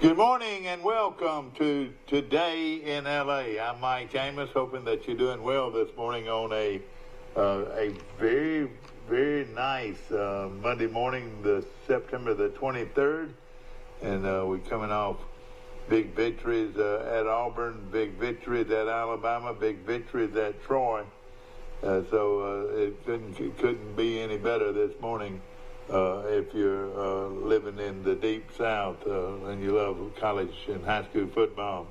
Good morning and welcome to Today in LA. I'm Mike Amos, hoping that you're doing well this morning on a very, very nice Monday morning, September the 23rd. And we're coming off big victories at Auburn, big victories at Alabama, big victories at Troy. So it couldn't be any better this morning. If you're living in the deep South and you love college and high school football.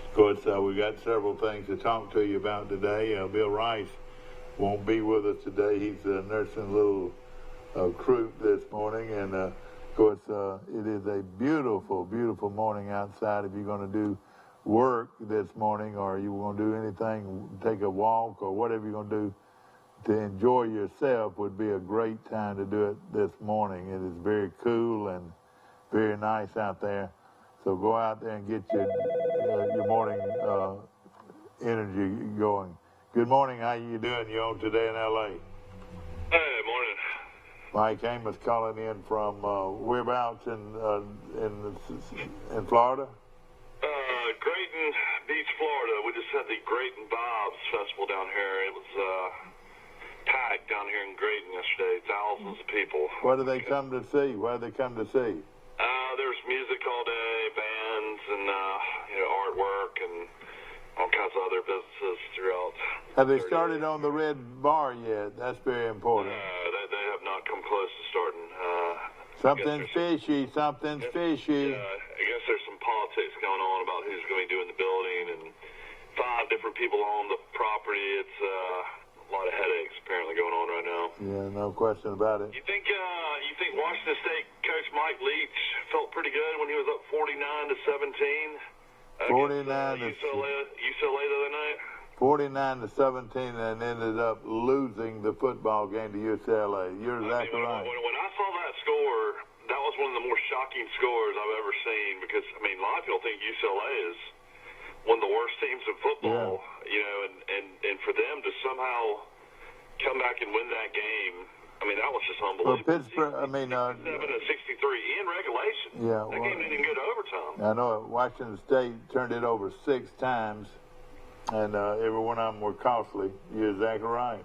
Of course, we got several things to talk to you about today. Bill Rice won't be with us today. He's nursing a little croup this morning. And, of course, it is a beautiful, beautiful morning outside. If you're going to do work this morning or you want to do anything, take a walk or whatever you're going to do, to enjoy yourself would be a great time to do it this morning. It is very cool and very nice out there. So go out there and get your morning energy going. Good morning. How you doing? You on Today in LA? Hey, morning. Mike Amos calling in from whereabouts in Florida? Grayton Beach, Florida. We just had the Grayton Bob's Festival down here. It was packed down here in Grayton yesterday. Thousands of people. What do they come to see? What do they come to see? There's music all day, bands, and artwork, and all kinds of other businesses throughout. Have they started on the Red Bar yet? That's very important. They have not come close to starting. Something's fishy. Something's fishy. I guess there's some politics going on about who's going to be doing the building, and 5 different people own the property. It's a lot of headaches apparently going on right now. Yeah, no question about it. You think Washington State coach Mike Leach felt pretty good when he was up 49-17? 49 to UCLA the other night. 49-17, and ended up losing the football game to UCLA. You're exactly right. When I saw that score, that was one of the more shocking scores I've ever seen because a lot of people think UCLA is one of the worst teams in football, and for them to somehow come back and win that game, that was just unbelievable. Well, Pittsburgh, 7-63 in regulation. Yeah, that game didn't even go to overtime. I know Washington State turned it over 6 times, and every one of them were costly. You're exactly right.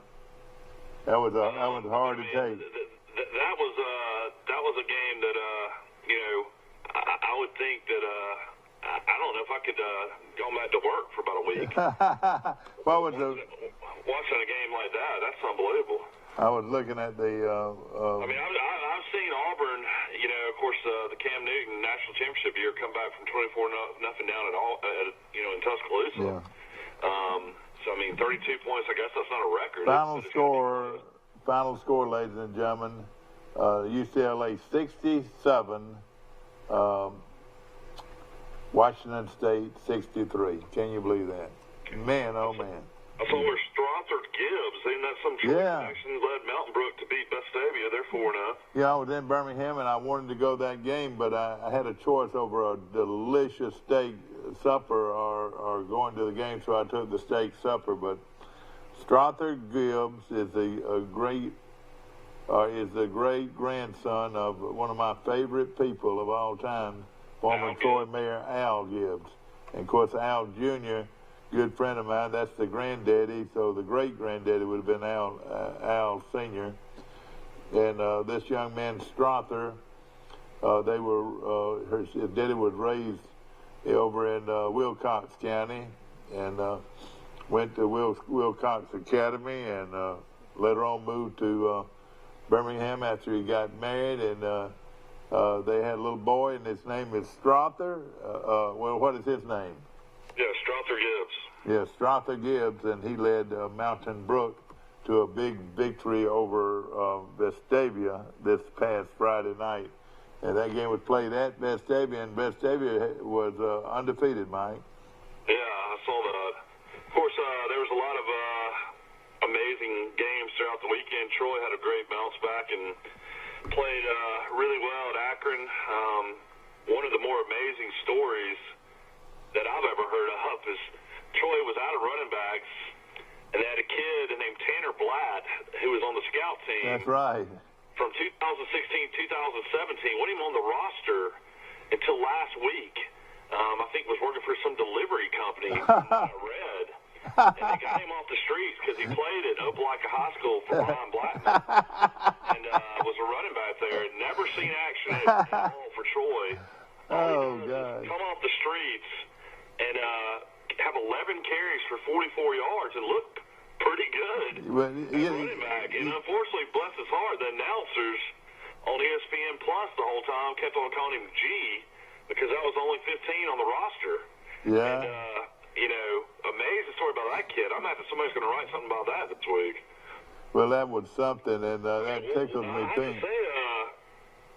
That was hard to take. That was a game that I would think that I don't know if I could go back to work for about a week. Watching a game like that, that's unbelievable. I was looking at the. I've seen Auburn. Of course, the Cam Newton National Championship year come back from 24-0 down in Tuscaloosa. Yeah. 32 points. I guess that's not a record. Final score, ladies and gentlemen. UCLA 67. Washington State 63. Can you believe that? Man, oh man. I saw where Strother Gibbs, ain't that some connection, led Mountain Brook to beat Vestavia. They're 4-0. Yeah, I was in Birmingham and I wanted to go that game, but I had a choice over a delicious steak supper or going to the game, so I took the steak supper. But Strother Gibbs is the great grandson of one of my favorite people of all time, former Troy Mayor Al Gibbs. And of course, Al Jr., good friend of mine, that's the granddaddy, so the great-granddaddy would have been Al Sr. And this young man, Strother, his daddy was raised over in Wilcox County and went to Wilcox Academy and later on moved to Birmingham after he got married, and they had a little boy, and his name is Strother. What is his name? Yeah, Strother Gibbs. Yeah, Strother Gibbs, and he led Mountain Brook to a big victory over Vestavia this past Friday night. And that game was played at Vestavia, and Vestavia was undefeated, Mike. Yeah, I saw that. Of course, there was a lot of amazing games throughout the weekend. Troy had a great bounce back and played really well at Akron. One of the more amazing stories that I've ever heard of is Troy was out of running backs, and they had a kid named Tanner Blatt who was on the scout team. That's right. From 2016, 2017, when he was on the roster until last week. I think was working for some delivery company. I read. And they got him off the streets because he played at Opelika High School for Brian Blackman and was a running back there. Never seen action at all for Troy. Oh, God. Come off the streets and have 11 carries for 44 yards and look pretty good running back. And unfortunately, bless his heart, the announcers on ESPN Plus the whole time kept on calling him G because that was only 15 on the roster. Yeah. And, amazing story about that kid. I'm happy somebody's going to write something about that this week. Well, that was something, and that tickles me, I have too. to say,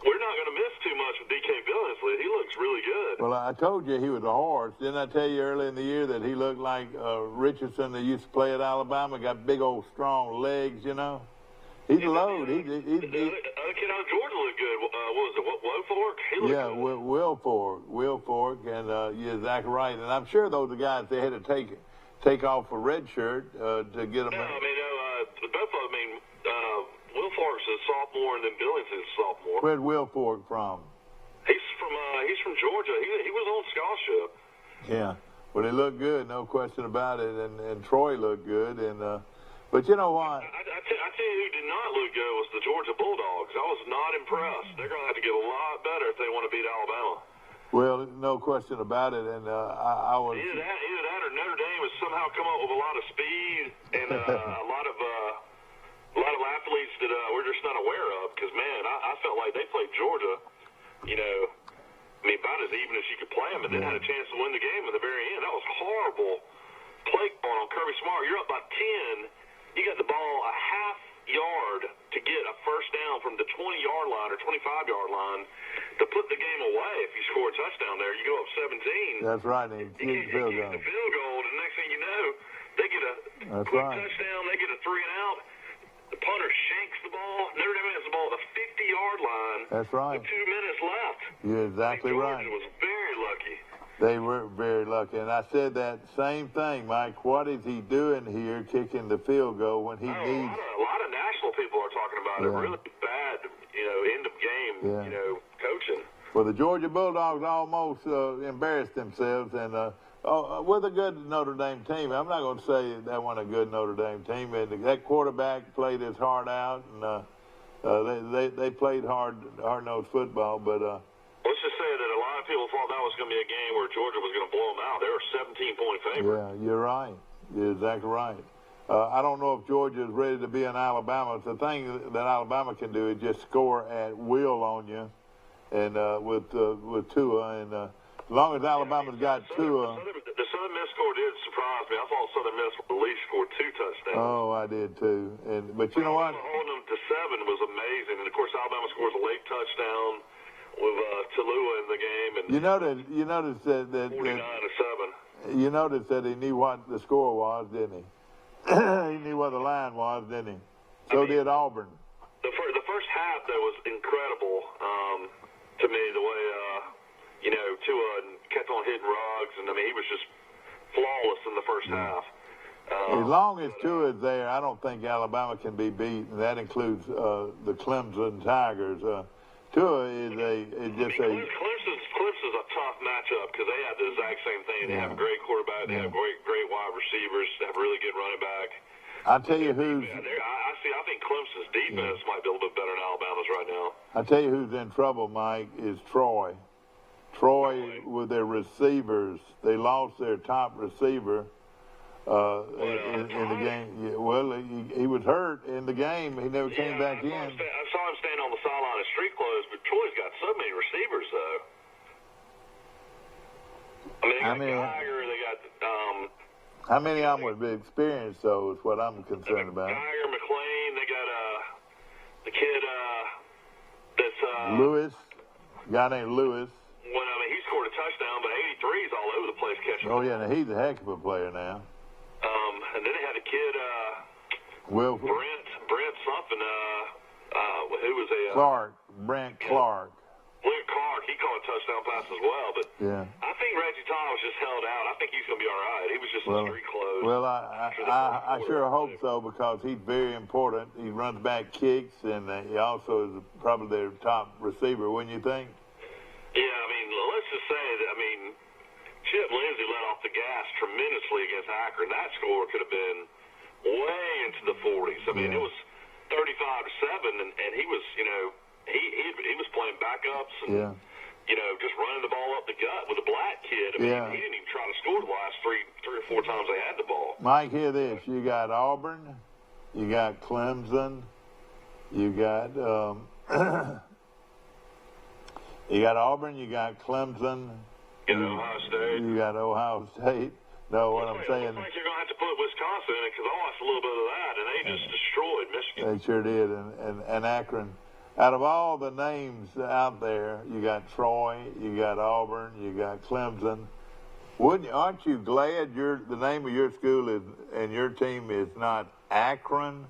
we're not going to miss too much with DK Billingsley. He looks really good. Well, I told you he was a horse. Didn't I tell you early in the year that he looked like Richardson that used to play at Alabama? Got big old strong legs, He's a load. The other kid out of Georgia looked good. What was it? Wofork? He looked good. Will Fork, and you're exactly right. And I'm sure those are guys they had to take off a red shirt to get them. No, both of them. Will Fork's a sophomore, and then Billingsley's a sophomore. Where'd Will Fork from? He's from Georgia. He was on scholarship. Yeah. Well, he looked good, no question about it, and Troy looked good, and but you know what? I tell you who did not look good was the Georgia Bulldogs. I was not impressed. They're going to have to get a lot better if they want to beat Alabama. Well, no question about it, and I was either that or Notre Dame has somehow come up with a lot of speed and a lot of athletes that we're just not aware of. Because man, I felt like they played Georgia, about as even as you could play them, and then had a chance to win the game at the very end. That was horrible play calling on Kirby Smart. You're up by 10. You got the ball a half yard to get a first down from the 20-yard line or 25-yard line to put the game away. If you score a touchdown there, you go up 17. That's right. You get the field goal, and the next thing you know, they get a quick touchdown. They get a 3-and-out. The punter shanks the ball. Notre Dame has the ball at the 50-yard line. That's right. With 2 minutes left. You're exactly right. Georgia was very lucky. They were very lucky. And I said that same thing, Mike. What is he doing here kicking the field goal when he needs... A lot of national people are talking about it. Really bad, end of game, coaching. Well, the Georgia Bulldogs almost embarrassed themselves and with a good Notre Dame team. I'm not going to say that wasn't a good Notre Dame team. And that quarterback played his heart out, and they played hard-nosed football. But let's just say that a lot of people thought that was going to be a game where Georgia was going to blow them out. They were a 17-point favorite. Yeah, you're right. You're exactly right. I don't know if Georgia is ready to be in Alabama. The thing that Alabama can do is just score at will on you, and with Tua, and as long as Alabama's got Tua. The Southern Miss score did surprise me. I thought Southern Miss would at least score 2 touchdowns. Oh, I did too. But you know what? Holding them to 7 was amazing, and of course Alabama scores a late touchdown with Tallulah in the game, and you noticed that 49-7. You noticed that he knew what the score was, didn't he? He knew what the line was, didn't he? So did Auburn. The first half, that was incredible to me, the way, Tua kept on hitting rugs, and, he was just flawless in the first half. As long as Tua is there, I don't think Alabama can be beat, and that includes the Clemson Tigers. Tua is Clemson's a tough matchup because they have the exact same thing. They have a great quarterback. They have great wide receivers. They have a really good running back. I'll tell you who's... I think Clemson's defense might be a little bit better than Alabama's right now. I'll tell you who's in trouble, Mike, is Troy. Troy, with their receivers, they lost their top receiver in the game. Yeah, well, he was hurt in the game. He never came back in. I saw him stand on the sideline in street clothes, but Troy's got so many receivers, though. They got Geiger, they got... how many of them would be experienced, though, is what I'm concerned about. Geiger, McLean, they got the kid that's... Lewis, a guy named Lewis. Well, he scored a touchdown, but 83's all over the place catching. Oh, yeah, he's a heck of a player now. And then they had a kid, Brent something, who was a... Brent Clark. Brent Clark, he caught a touchdown pass as well, but I think Reggie Thomas just held out. I think he's going to be all right. He was just in street clothes. Well, I sure hope so, because he's very important. He runs back kicks, and he also is probably their top receiver, wouldn't you think? Yeah, Chip Lindsey let off the gas tremendously against Akron. That score could have been way into the 40s. I mean, it was 35-7, and he was, he was playing backups and, just running the ball up the gut with a black kid. I mean, he didn't even try to score the last three or four times they had the ball. Mike, hear this. You got Auburn. You got Clemson. You got you got Auburn. You got Clemson. You got Ohio State. You got Ohio State. No, what I'm saying. It looks like you're going to have to put Wisconsin in it because I watched a little bit of that, and they just destroyed Michigan. They sure did, and Akron. Out of all the names out there, you got Troy, you got Auburn, you got Clemson. Aren't you glad the name of your school is and your team is not Akron?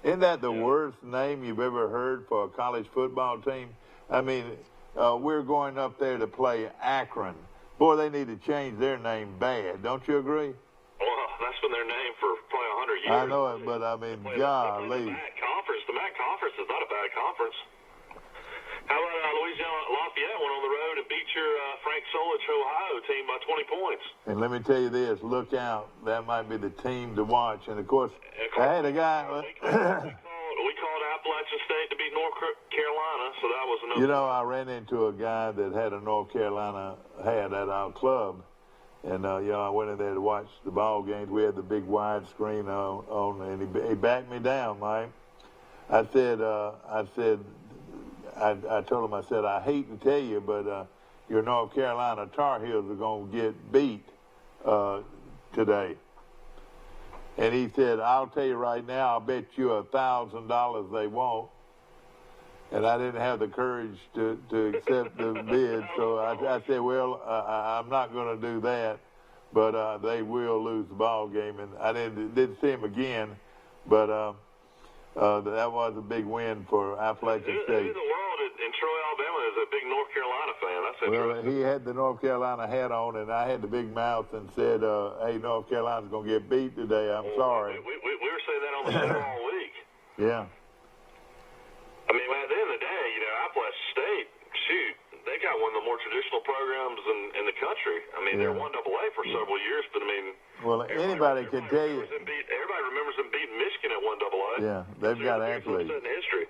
Isn't that the worst name you've ever heard for a college football team? I mean, we're going up there to play Akron. Boy, they need to change their name bad. Don't you agree? Well, that's been their name for probably 100 years. I know it, but I mean, golly. The MAC conference is not a bad conference. How about Louisiana Lafayette went on the road and beat your Frank Solich Ohio team by 20 points? And let me tell you this, look out. That might be the team to watch. And, of course, I had a guy. We called Appalachian State to beat North Carolina, so that was another. I ran into a guy that had a North Carolina hat at our club. And, I went in there to watch the ball games. We had the big wide screen on and he backed me down, Mike. I told him, I said, I hate to tell you, but your North Carolina Tar Heels are going to get beat today. And he said, I'll tell you right now, I'll bet you $1,000 they won't. And I didn't have the courage to accept the bid, so I said, well, I'm not going to do that, but they will lose the ball game. And I didn't see him again, but that was a big win for Appalachian State. Who in the world in Troy, Alabama is a big North Carolina fan? That's interesting. Well, he had the North Carolina hat on, and I had the big mouth and said, hey, North Carolina's going to get beat today. I'm sorry. We were saying that on the show all week. Yeah. I mean, at the end of the day, Appalachian State, shoot, they got one of the more traditional programs in the country. I mean, they're 1AA for several years, but I mean, well, anybody can tell you. Everybody remembers them beating Michigan at 1AA. Yeah, they've got athletes. In history.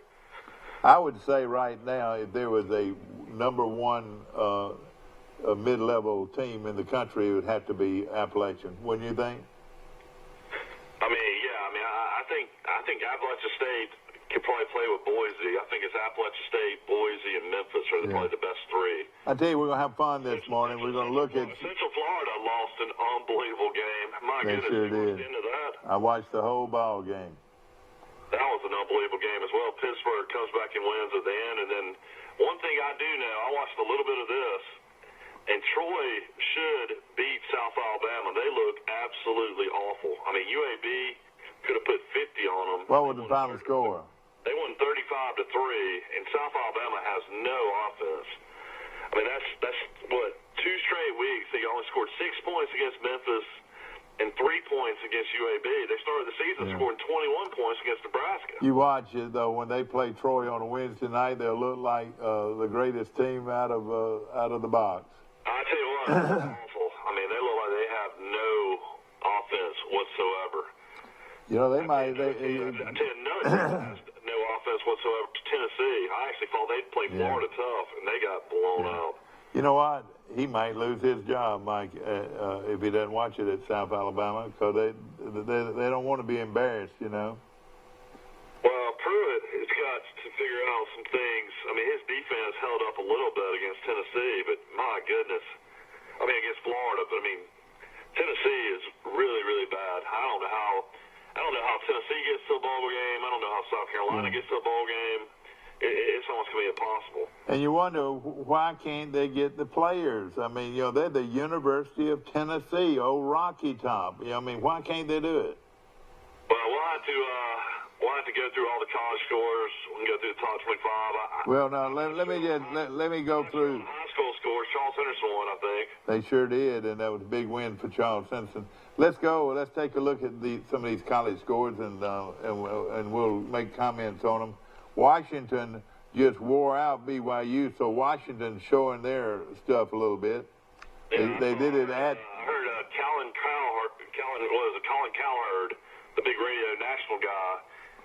I would say right now, if there was a number one mid-level team in the country, it would have to be Appalachian. Wouldn't you think? I mean, I think Appalachian State can probably play with Boise. I think it's Appalachian State, Boise, and Memphis are probably the best three. I tell you, we're going to have fun this morning. We're going to look at Central Florida lost an unbelievable game. My goodness, sure did. Into that. I watched the whole ball game. That was an unbelievable game as well. Pittsburgh comes back and wins at the end. And then one thing I do know, I watched a little bit of this, and Troy should beat South Alabama. They look absolutely awful. I mean, UAB could have put 50 on them. What was the final score? They won 35-3, and South Alabama has no offense. I mean, that's what, 2 straight weeks. They only scored 6 points against Memphis and 3 points against UAB. They started the season scoring 21 points against Nebraska. You watch it, though, when they play Troy on a Wednesday night, they'll look like the greatest team out of the box. I tell you what, it's awful. I mean, they look like they have no offense whatsoever. They might. I tell you, another team has no offense whatsoever. Tennessee. I actually thought they'd play Florida tough, and they got blown out. You know what? He might lose his job, Mike, if he doesn't watch it at South Alabama, because they don't want to be embarrassed, Well, Pruitt has got to figure out some things. I mean, his defense held up a little bit against Tennessee, but my goodness. I mean, against Florida, but I mean, Tennessee is really, really bad. I don't know how Tennessee gets to a bowl game. I don't know how South Carolina gets to a bowl game. It's almost going to be impossible. And you wonder, why can't they get the players? I mean, they're the University of Tennessee, old Rocky Top. I mean, why can't they do it? Well, we'll have to go through all the college scores. We can go through the top 25. Well, now, let me go through. High school scores. Charles Henderson won, I think. They sure did, and that was a big win for Charles Henderson. Let's go. Let's take a look at some of these college scores, and we'll make comments on them. Washington just wore out BYU, so Washington's showing their stuff a little bit. They did it at. I heard Colin Cowherd, the big radio national guy,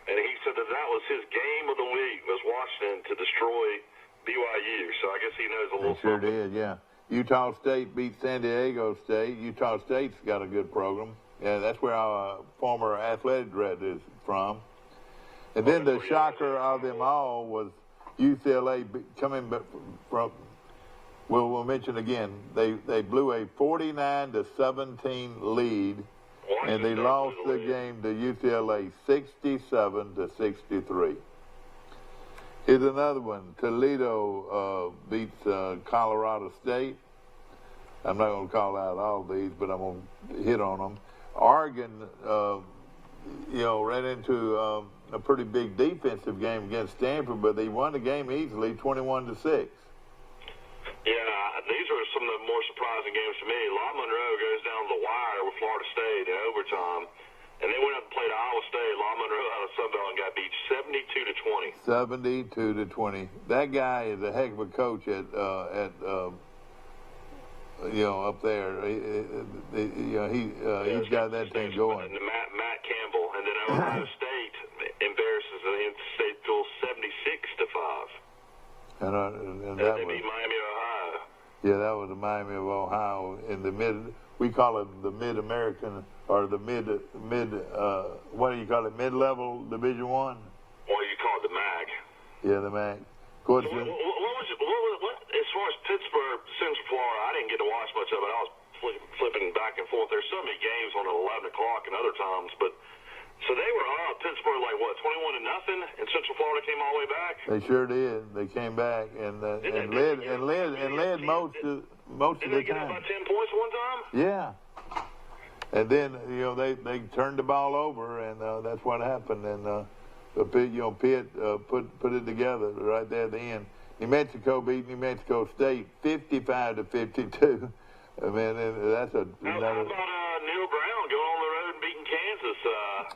and he said that was his game of the week, was Washington to destroy BYU. So I guess he knows a little They sure something. did, yeah. Utah State beat San Diego State. Utah State's got a good program. Yeah, that's where our former athletic director is from. And then the shocker of them all was UCLA coming from. Well, we'll mention again. They blew a 49-17 lead, and they lost the game to UCLA 67-63. Here's another one. Toledo beats Colorado State. I'm not going to call out all these, but I'm going to hit on them. Oregon, ran into a pretty big defensive game against Stanford, but they won the game easily, 21-6. Yeah, these are some of the more surprising games to me. La Monroe goes down to the wire with Florida State in overtime, and they went up and played Iowa State. La Monroe out of Sunbelt and got beat 72-20. 72-20. That guy is a heck of a coach at up there. He's got that thing going. And Matt Campbell, and then Ohio State embarrasses the state school 76-5. And they beat Miami, Ohio. Yeah, that was the Miami of Ohio in the we call it the Mid-American, or the what do you call it, mid-level Division I? Well, you call it the MAC. Yeah, the MAC. Of course, what as far as Pittsburgh, Central Florida, I didn't get to watch much of it. I was flipping back and forth. There's so many games on at 11 o'clock and other times, but so they were up Pittsburgh 21-0, and Central Florida came all the way back. They sure did. They came back and led most of the time. Did they get up by 10 points one time? Yeah. And then they turned the ball over, and that's what happened. And Pitt put it together right there at the end. New Mexico beat New Mexico State 55-52. I mean, that's a. How about Neil Brown going on the road and beating Kansas?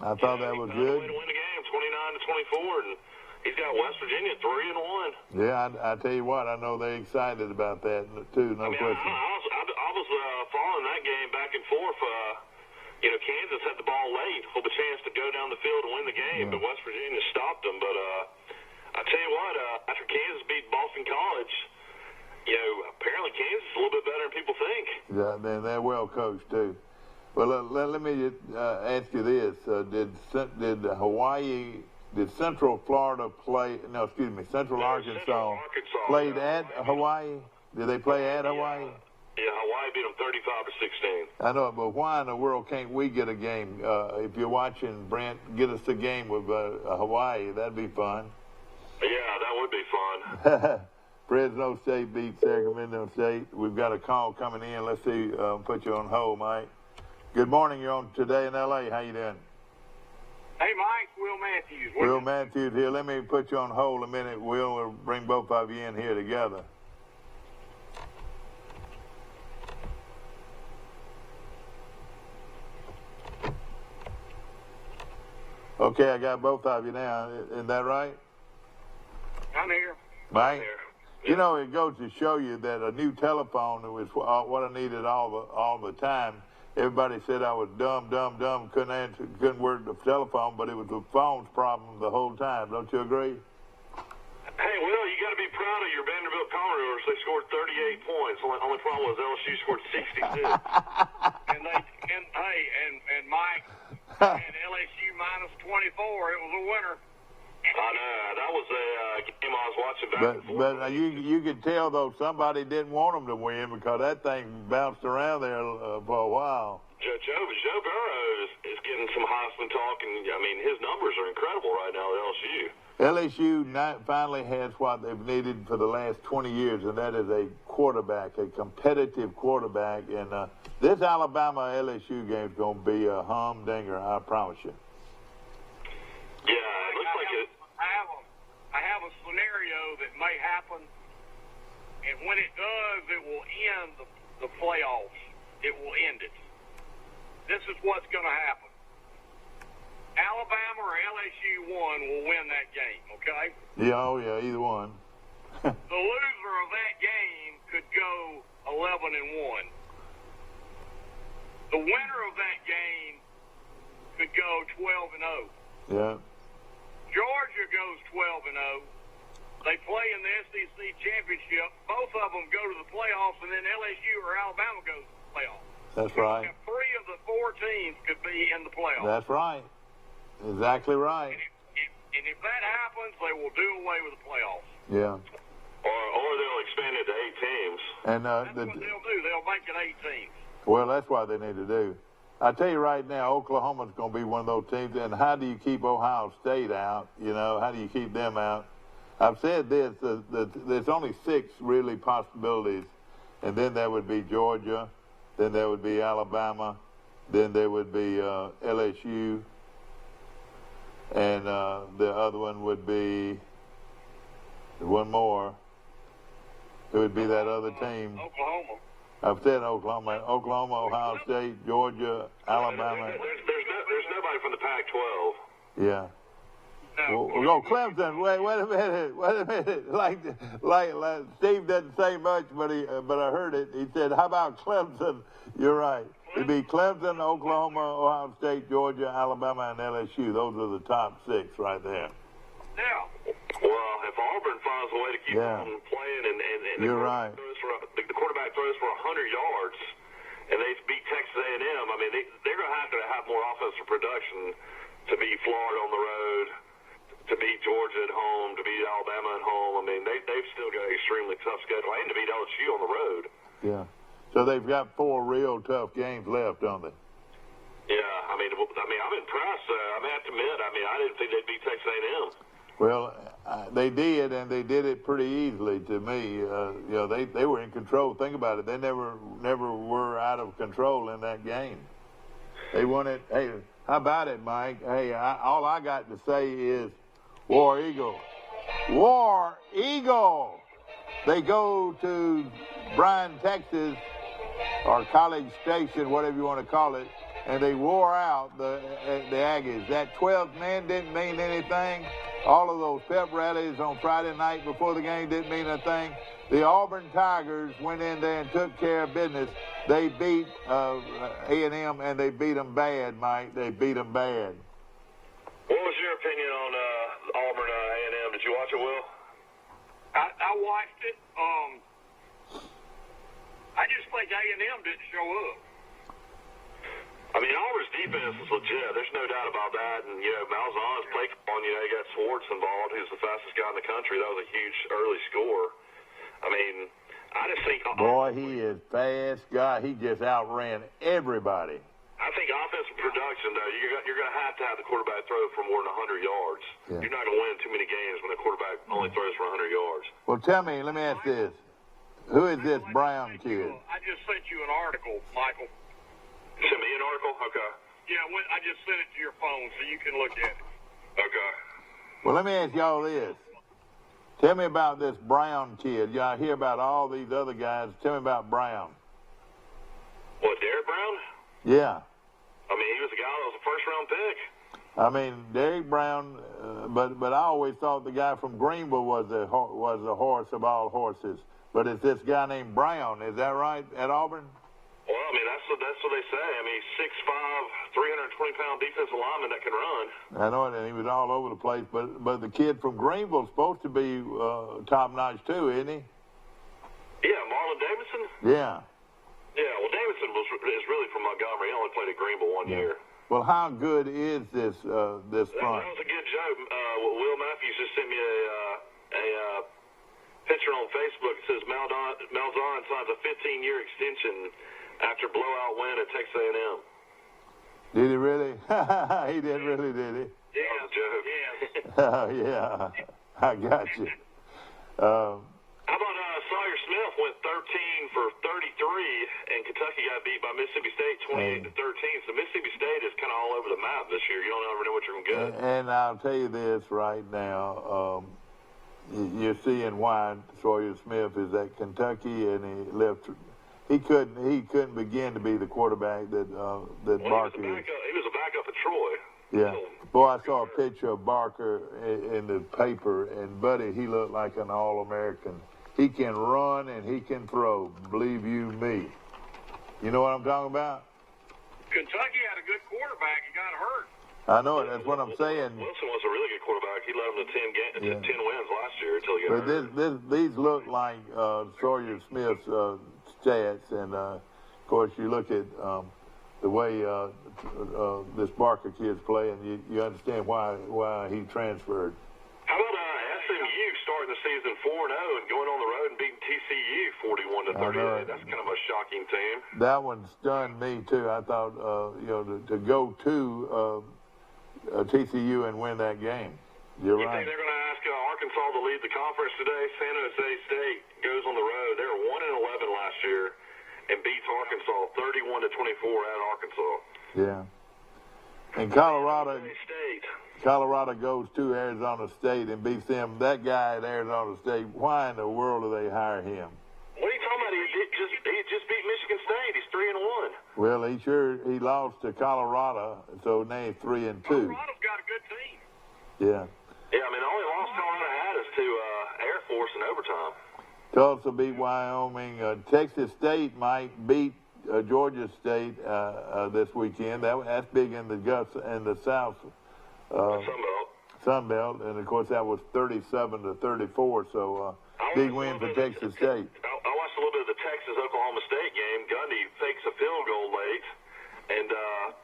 I thought that was good. Way to win the game, 29-24, and he's got West Virginia 3-1. Yeah, I tell you what, I know they're excited about that too. No question. I was following that game back and forth. Kansas had the ball late, with a chance to go down the field and win the game, but West Virginia stopped them. But I tell you what, after Kansas beat Boston College, apparently Kansas is a little bit better than people think. Yeah, they're well coached too. Well, let me ask you this: Did Central Florida play? No, excuse me, Central Arkansas played at Hawaii. Did they play at Hawaii? Yeah, Hawaii beat them 35-16. I know, but why in the world can't we get a game? If you're watching, Brent, get us a game with Hawaii. That'd be fun. Yeah, that would be fun. Fresno State beat Sacramento State. We've got a call coming in. Let's see. Put you on hold, Mike. Good morning. You're on Today in L.A. How you doing? Hey, Mike. Will Matthews. Will Matthews here. Let me put you on hold a minute. We'll bring both of you in here together. Okay, I got both of you now. Isn't that right? I'm here. Mike? You know, it goes to show you that a new telephone was what I needed all the time. Everybody said I was dumb, couldn't work the telephone, but it was the phone's problem the whole time. Don't you agree? Hey, Will, you got to be proud of your Vanderbilt Commodores. They scored 38 points. Only problem was LSU scored 62. and Mike, and LSU minus 24. It was a winner. I know. That was a game I was watching back and forth. But you could tell, though, somebody didn't want them to win because that thing bounced around there for a while. Joe Burrow is getting some Heisman talk, and, I mean, his numbers are incredible right now at LSU. LSU finally has what they've needed for the last 20 years, and that is a quarterback, a competitive quarterback. And this Alabama-LSU game is going to be a humdinger, I promise you. Yeah, it looks like it. I have a scenario that may happen, and when it does, it will end the playoffs. It will end it. This is what's going to happen. Alabama or LSU one will win that game, okay? Yeah, either one. The loser of that game could go 11-1. The winner of that game could go 12-0. Yeah. Georgia goes 12-0. They play in the SEC championship. Both of them go to the playoffs, and then LSU or Alabama goes to the playoffs. That's right. And 3 of the 4 teams could be in the playoffs. That's right. Exactly right. And if that happens, they will do away with the playoffs. Yeah. Or they'll expand it to 8 teams. And That's what they'll do. They'll make it 8 teams. well, that's what they need to do. I tell you right now, Oklahoma's going to be one of those teams. And how do you keep Ohio State out? You know, how do you keep them out? I've said this, there's only 6 really possibilities. And then there would be Georgia. Then there would be Alabama. Then there would be LSU. And the other one would be one more. It would be that other team. Oklahoma. I've said Oklahoma, Ohio State, Georgia, Alabama. There's nobody from the Pac-12. Yeah. Well, Clemson. Wait a minute. Like Steve doesn't say much, but I heard it. He said, "How about Clemson?" You're right. It'd be Clemson, Oklahoma, Ohio State, Georgia, Alabama, and LSU. Those are the top 6 right there. Yeah. Well, if Auburn finds a way to keep on playing, and You're right. The quarterback throws for 100 yards, and they beat Texas A&M. I mean, they're going to have more offensive production to beat Florida on the road, to beat Georgia at home, to beat Alabama at home. I mean, they've still got an extremely tough schedule, and to beat LSU on the road. Yeah. So they've got 4 real tough games left, don't they? Yeah. I mean, I'm impressed. I have to admit. I mean, I didn't think they'd beat Texas A&M. Well, they did, and they did it pretty easily to me. You know, they were in control. Think about it. They never were out of control in that game. They won it. Hey, how about it, Mike? Hey, all I got to say is War Eagle. War Eagle! They go to Bryan, Texas, or College Station, whatever you want to call it, and they wore out the Aggies. That 12th man didn't mean anything. All of those pep rallies on Friday night before the game didn't mean a thing. The Auburn Tigers went in there and took care of business. They beat A&M, and they beat them bad, Mike. They beat them bad. What was your opinion on Auburn A&M? Did you watch it, Will? I watched it. I just think A&M didn't show up. I mean, Auburn's defense is legit. There's no doubt about that. And, you know, Malzahn's played on, you know, you got Swartz involved, who's the fastest guy in the country. That was a huge early score. I mean, I just think... Boy, he is fast guy. He just outran everybody. I think offensive production, though, you're going to have the quarterback throw for more than 100 yards. Yeah. You're not going to win too many games when the quarterback only throws for 100 yards. Well, tell me, let me ask this. Who is this Brown kid? I just sent you an article, Michael. Send me an article? Okay. Yeah, I just sent it to your phone so you can look at it. Okay. Well, let me ask y'all this. Tell me about this Brown kid. Y'all hear about all these other guys. Tell me about Brown. What, Derek Brown? Yeah. I mean, he was a guy that was a first-round pick. I mean, Derek Brown, but I always thought the guy from Greenville was the horse of all horses. But it's this guy named Brown. Is that right, at Auburn? Well, I mean, that's what they say. I mean, he's 6'5", 320-pound defensive lineman that can run. I know it, and he was all over the place. But the kid from Greenville's supposed to be top-notch, too, isn't he? Yeah, Marlon Davidson? Yeah. Yeah, well, Davidson is really from Montgomery. He only played at Greenville one year. Well, how good is this front? That was a good joke. Will Matthews just sent me a picture on Facebook. It says Malzahn signs a 15-year extension after blowout win at Texas A&M. Did he really? He did really, did he? Yeah, that was a joke. Yes. Yeah, I got you. How about Sawyer Smith went 13 for 33, and Kentucky got beat by Mississippi State 28-13. So Mississippi State is kind of all over the map this year. You don't ever know what you're going to get. And I'll tell you this right now. You're seeing why Sawyer Smith is at Kentucky, and he left. He couldn't begin to be the quarterback that Barker is. He was a backup at Troy. Yeah. Boy, I saw a picture of Barker in the paper, and buddy, he looked like an All-American. He can run and he can throw. Believe you me. You know what I'm talking about? Kentucky had a good quarterback. He got hurt. I know it. That's what I'm saying. Wilson was a really good quarterback. He led them to 10 wins last year until he got hurt. But these look like Sawyer Smith's stats, and of course you look at the way this Barker kid's playing, you understand why he transferred. How about SMU starting the season 4-0 and going on the road and beating TCU 41-38? That's kind of a shocking team. That one stunned me too. I thought to go to TCU and win that game. You're you right. think they're going to ask Arkansas to lead the conference today? San Jose State goes on the road. They were 1-11 last year and beats Arkansas 31-24 at Arkansas. Yeah. And Colorado goes to Arizona State and beats them. That guy at Arizona State, why in the world do they hire him? What are you talking about? He just beat Michigan State. He's 3-1. Well, he lost to Colorado, so now he's 3-2. Colorado's got a good team. Yeah. Yeah, I mean, the only loss Colorado had is to Air Force in overtime. Tulsa beat Wyoming. Texas State might beat Georgia State this weekend. That's big in the South. Sun Belt, and of course that was 37-34. So big win for Texas State. I watched a little bit of the Texas-Oklahoma State game. Gundy fakes a field goal late, and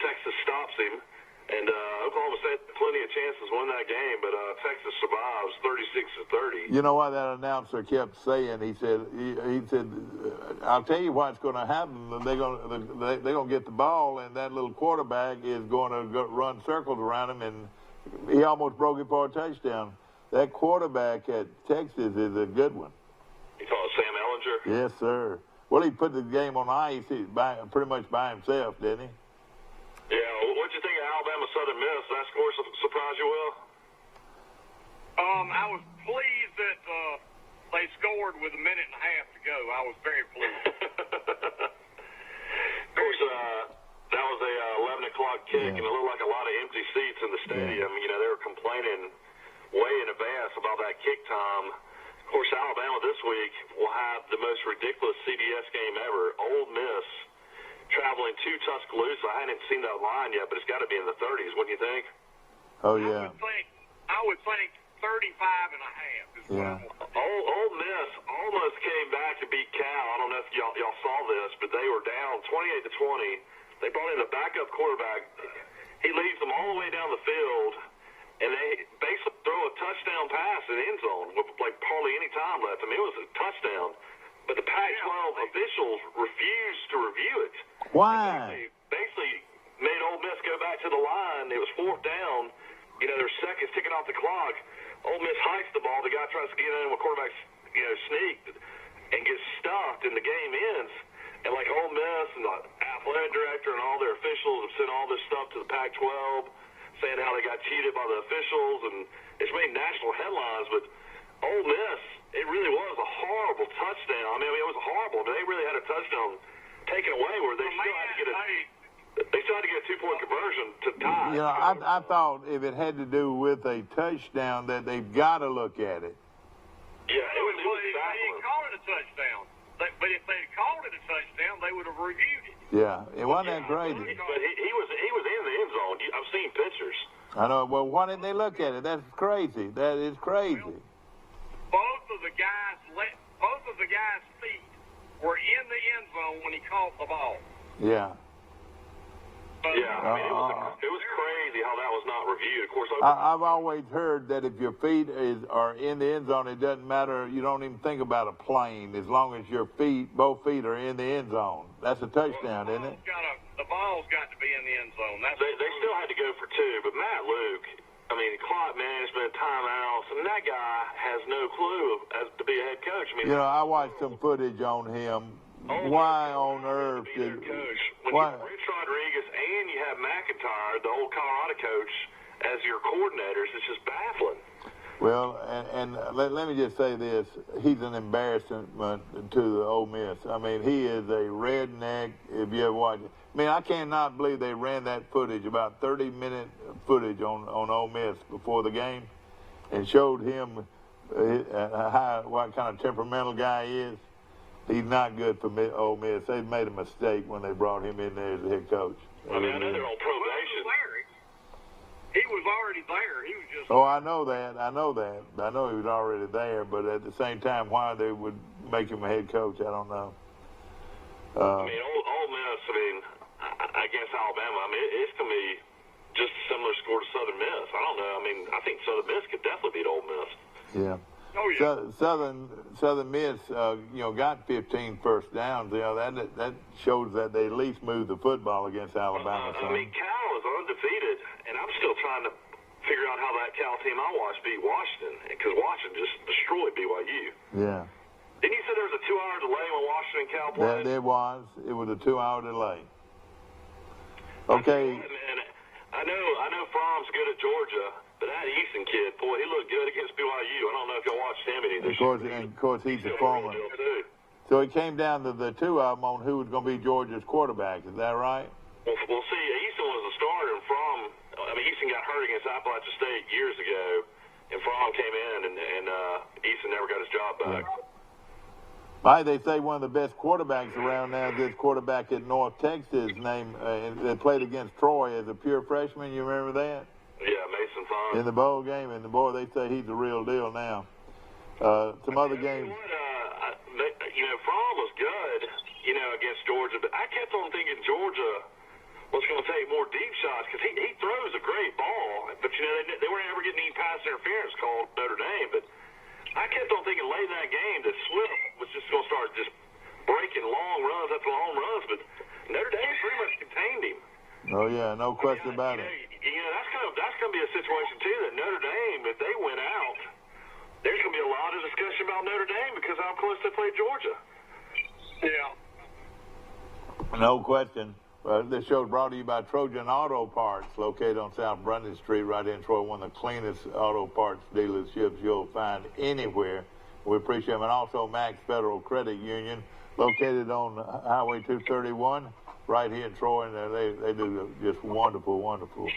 Texas stops him. And Oklahoma State had plenty of chances to win that game, but Texas survives 36-30. You know what that announcer kept saying? He said, "I'll tell you what's going to happen. They're going to get the ball, and that little quarterback is going to run circles around him, and he almost broke it for a touchdown." That quarterback at Texas is a good one. You call it Sam Ellinger? Yes, sir. Well, he put the game on ice pretty much by himself, didn't he? Yeah. What'd you think of Alabama Southern Miss? That score surprise you, Will? I was pleased that they scored with a minute and a half to go. I was very pleased. Of course, that was a 11 o'clock kick, and it looked like a lot of empty seats in the stadium. Yeah. You know, they were complaining way in advance about that kick time. Of course, Alabama this week will have the most ridiculous CBS game ever. Ole Miss traveling to Tuscaloosa. I hadn't seen that line yet, but it's got to be in the 30s, wouldn't you think? Oh, yeah. I would think 35 and a half is what I'm going to think. Ole Miss almost came back to beat Cal. I don't know if y'all saw this, but they were down 28-20. They brought in the backup quarterback. He leads them all the way down the field, and they basically throw a touchdown pass in the end zone with like hardly any time left. I mean, it was a touchdown, but the Pac-12 officials refused to review it. Why? They basically made Ole Miss go back to the line. It was fourth down. You know, there's seconds ticking off the clock. Ole Miss hikes the ball. The guy tries to get in with quarterback, sneaked and gets stuffed, and the game ends. And like Ole Miss and the athletic director and all their officials have sent all this stuff to the Pac-12, saying how they got cheated by the officials, and it's made national headlines. But Ole Miss, it really was a horrible touchdown. I mean, it was horrible. But they really had a touchdown taken away where they still had to get a 2-point conversion to tie. You know, I thought if it had to do with a touchdown that they've got to look at it. Yeah, it was They didn't call it a touchdown. But if they'd called it a touchdown, they would have reviewed it. Yeah, it wasn't that crazy. But he was in the end zone. I've seen pictures. I know. Well, why didn't they look at it? That's crazy. That is crazy. Well, both of the guys' feet were in the end zone when he caught the ball. Yeah. Yeah, I mean, it was crazy how that was not reviewed. Of course, I've always heard that if your feet are in the end zone, it doesn't matter. You don't even think about a plane as long as both feet are in the end zone. That's a touchdown, isn't it? The ball's got to be in the end zone. They still had to go for 2, but Matt Luke, I mean, clock management, timeouts, and that guy has no clue to be a head coach. I mean, I watched some footage on him. Why on earth did Rich Rodriguez and you have McIntyre, the old Colorado coach, as your coordinators? It's just baffling. Well, and let me just say this: he's an embarrassment to the Ole Miss. I mean, he is a redneck. If you ever watch it, I mean, I cannot believe they ran that footage, about 30-minute footage on Ole Miss before the game, and showed him what kind of temperamental guy he is. He's not good for Ole Miss. They made a mistake when they brought him in there as a head coach. I mean, I know they're on probation. He was already there. He was just. Oh, I know that. I know he was already there, but at the same time, why they would make him a head coach, I don't know. I mean, Ole Miss, I mean, against Alabama, I mean, it's going to be just a similar score to Southern Miss. I don't know. I mean, I think Southern Miss could definitely beat Ole Miss. Yeah. Oh, yeah. Southern Miss, got 15 first downs. That shows that they at least moved the football against Alabama. I mean, Cal is undefeated, and I'm still trying to figure out how that Cal team I watched beat Washington, because Washington just destroyed BYU. Yeah. Didn't you say there was a 2-hour delay when Washington and Cal played? There was. It was a 2-hour delay. Okay. And I know Fromm's good at Georgia, but that Easton kid, boy, he looked good against BYU. I don't know if y'all watched him any this year. And of course, he's a former. So it came down to the two of them on who was going to be Georgia's quarterback. Is that right? Well, see, Easton was the starter, and Easton got hurt against Appalachian State years ago, and Fromm came in, and Easton never got his job back. Yeah. They say one of the best quarterbacks around now is this quarterback at North Texas named that played against Troy as a pure freshman. You remember that? Yeah, Mason Fine. In the bowl game, and boy, they say he's the real deal now. Some other games. Fromm was good, against Georgia, but I kept on thinking Georgia was going to take more deep shots because he throws a great ball, but they weren't ever getting any pass interference called Notre Dame, but I kept on thinking late in that game that Swift was just going to start just breaking long runs after long runs, but Notre Dame pretty much contained him. Oh yeah, no question about it. That's going to be a situation too that Notre Dame, if they win out, there's going to be a lot of discussion about Notre Dame because of how close they played Georgia. Yeah. No question. This show is brought to you by Trojan Auto Parts, located on South Brandon Street, right in Troy, one of the cleanest auto parts dealerships you'll find anywhere. We appreciate them. And also Max Federal Credit Union, located on Highway 231, right here in Troy. And they do just wonderful, wonderful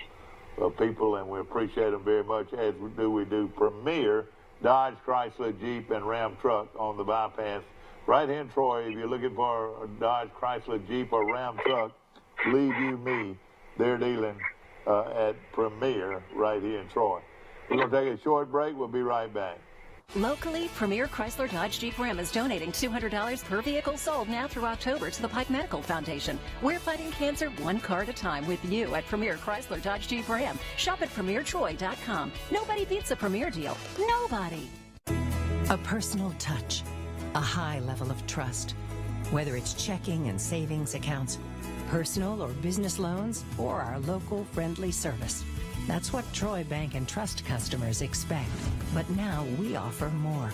people, and we appreciate them very much, as we do Premier Dodge, Chrysler, Jeep, and Ram truck on the bypass. Right here in Troy, if you're looking for a Dodge, Chrysler, Jeep, or Ram truck, believe you me, they're dealing at Premier right here in Troy. We're going to take a short break. We'll be right back. Locally, Premier Chrysler Dodge Jeep Ram is donating $200 per vehicle sold now through October to the Pike Medical Foundation. We're fighting cancer one car at a time with you at Premier Chrysler Dodge Jeep Ram. Shop at PremierTroy.com. Nobody beats a Premier deal. Nobody. A personal touch, a high level of trust. Whether it's checking and savings accounts, personal or business loans, or our local friendly service. That's what Troy Bank and Trust customers expect. But now we offer more.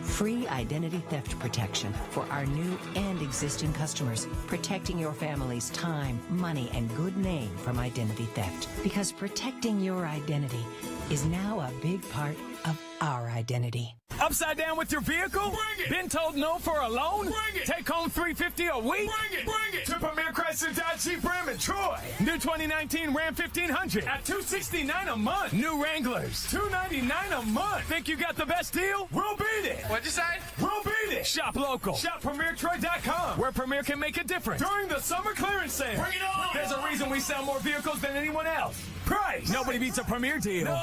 Free identity theft protection for our new and existing customers, protecting your family's time, money, and good name from identity theft. Because protecting your identity is now a big part of our identity. Upside down with your vehicle? Bring it. Been told no for a loan? Bring it. Take home $350 a week? Bring it. Bring it. To Premier Chrysler Dodge Jeep Ram in Troy. New 2019 Ram 1500 at $269 a month. New Wranglers, $299 a month. Think you got the best deal? We'll beat it. What'd you say? We'll beat it. Shop local. Shop PremierTroy.com, where Premier can make a difference during the summer clearance sale. Bring it on. There's a reason we sell more vehicles than anyone else. Price. Nobody beats a Premier deal. Nobody.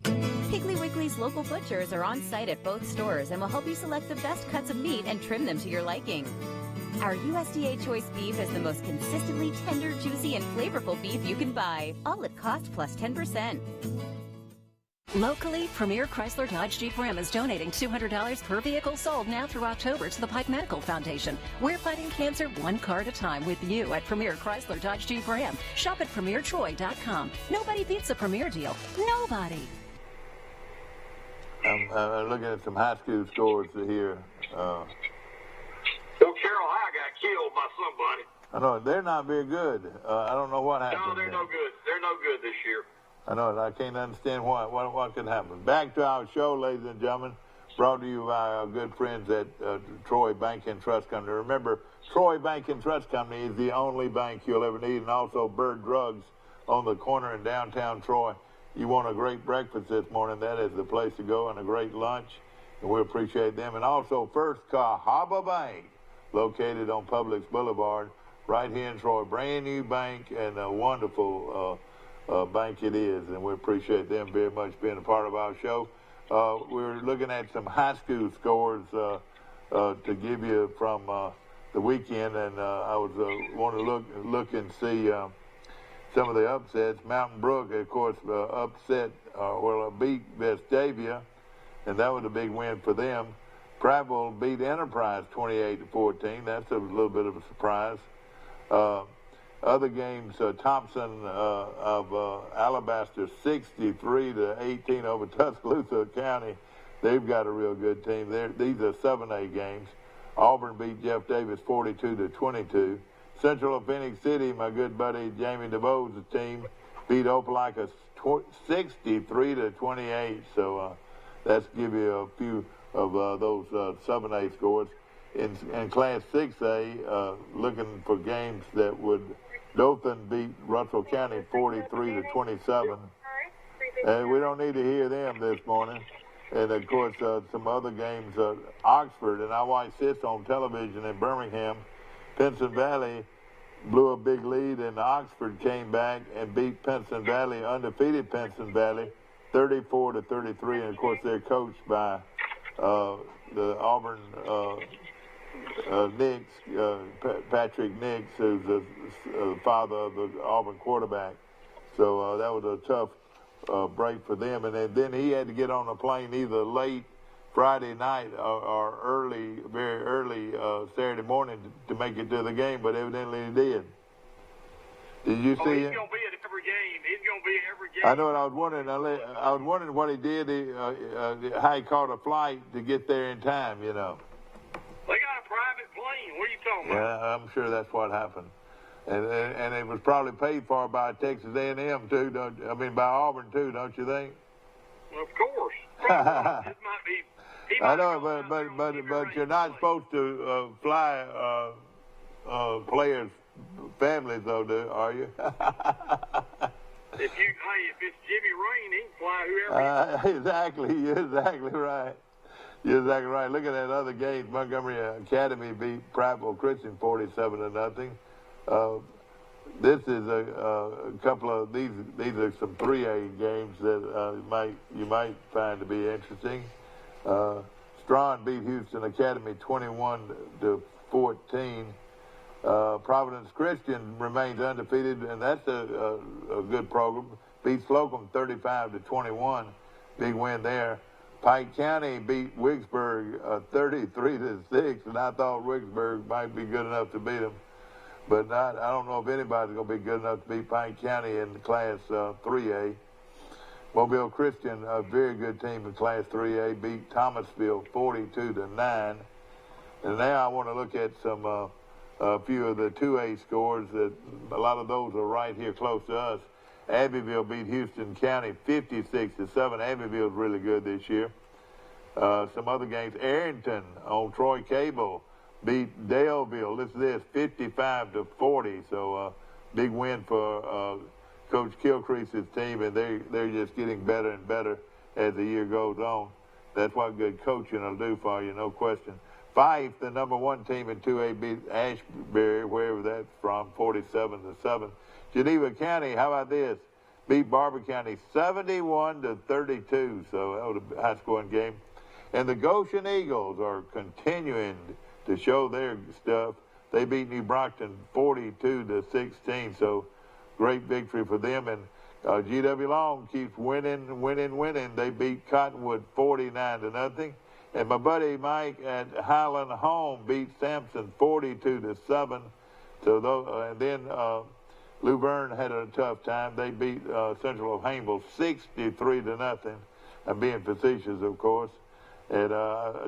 Piggly Wiggly's local butchers are on site at both stores and will help you select the best cuts of meat and trim them to your liking. Our USDA choice beef is the most consistently tender, juicy, and flavorful beef you can buy, all at cost plus 10%. Locally, Premier Chrysler Dodge Jeep Ram is donating $200 per vehicle sold now through October to the Pike Medical Foundation. We're fighting cancer one car at a time with you at Premier Chrysler Dodge Jeep Ram. Shop at PremierTroy.com. Nobody beats a Premier deal. Nobody. I'm looking at some high school scores here. So Carroll High got killed by somebody. I know they're not very good. I don't know what happened. No, they're no good. They're no good this year. I know. I can't understand what could happen. Back to our show, ladies and gentlemen, brought to you by our good friends at Troy Bank and Trust Company. Remember, Troy Bank and Trust Company is the only bank you'll ever need, and also Bird Drugs on the corner in downtown Troy. You want a great breakfast this morning, that is the place to go, and a great lunch, and we appreciate them. And also First Cahaba Bank, located on Publix Boulevard, right here in Troy. Brand new bank and a wonderful bank it is, and we appreciate them very much being a part of our show. We're looking at some high school scores to give you from the weekend, and I was want to look and see some of the upsets. Mountain Brook, of course, upset, beat Vestavia, and that was a big win for them. Prattville beat Enterprise 28-14. That's a little bit of a surprise. Other games, Thompson of Alabaster 63-18 over Tuscaloosa County. They've got a real good team. These are 7A games. Auburn beat Jeff Davis 42-22. Central of Phoenix City, my good buddy Jamie DeVoe's team, beat Opelika 63-28. So that's give you a few of those 7A scores. In Class 6A, looking for games that would, Dothan beat Russell County 43-27. We don't need to hear them this morning. And, of course, some other games, Oxford, and I watched this on television in Birmingham. Pinson Valley blew a big lead, and Oxford came back and beat Pinson Valley, undefeated Pinson Valley, 34-33. And, of course, they're coached by the Auburn Nix, Patrick Nix, who's the father of the Auburn quarterback. So that was a tough break for them. And then he had to get on a plane either late Friday night or early, very early Saturday morning to make it to the game, but evidently he did. Did you see he's him? going to be at every game. He's going to be at every game. I know what I was wondering. I was wondering what he did, how he caught a flight to get there in time, you know. They got a private plane. What are you talking about? Yeah, I'm sure that's what happened. And it was probably paid for by Texas A&M too, by Auburn too, don't you think? Of course. It might be. I know, but you're not supposed to fly players' families, though, are you? If it's Jimmy Rain, he can fly whoever. Exactly, you're exactly right. You're exactly right. Look at that other game. Montgomery Academy beat Prattville Christian 47-0. This is a couple of these are some 3A games that you might find to be interesting. Strawn beat Houston Academy 21-14. Providence Christian remains undefeated, and that's a good program. Beat Slocum 35-21. Big win there. Pike County beat Wicksburg 33-6, and I thought Wicksburg might be good enough to beat them. But I don't know if anybody's going to be good enough to beat Pike County in Class 3A. Mobile Christian, a very good team in Class 3A, beat Thomasville 42-9. And now I want to look at some a few of the 2A scores. That a lot of those are right here close to us. Abbeville beat Houston County 56-7. Abbeville's really good this year. Some other games. Arrington on Troy Cable beat Daleville. Listen to this, 55-40. So big win for Coach Kilcrease's team, and they're just getting better and better as the year goes on. That's what good coaching will do for you, no question. Fife, the number one team in 2A, beat Ashbury, wherever that's from, 47-7. Geneva County, how about this? Beat Barber County 71-32. So that was a high-scoring game. And the Goshen Eagles are continuing to show their stuff. They beat New Brockton 42-16. So great victory for them. And GW Long keeps winning. They beat Cottonwood 49-0. And my buddy Mike at Highland Home beat Sampson 42-7. So and then Luverne had a tough time. They beat Central of Hameville 63-0. I'm being facetious, of course. And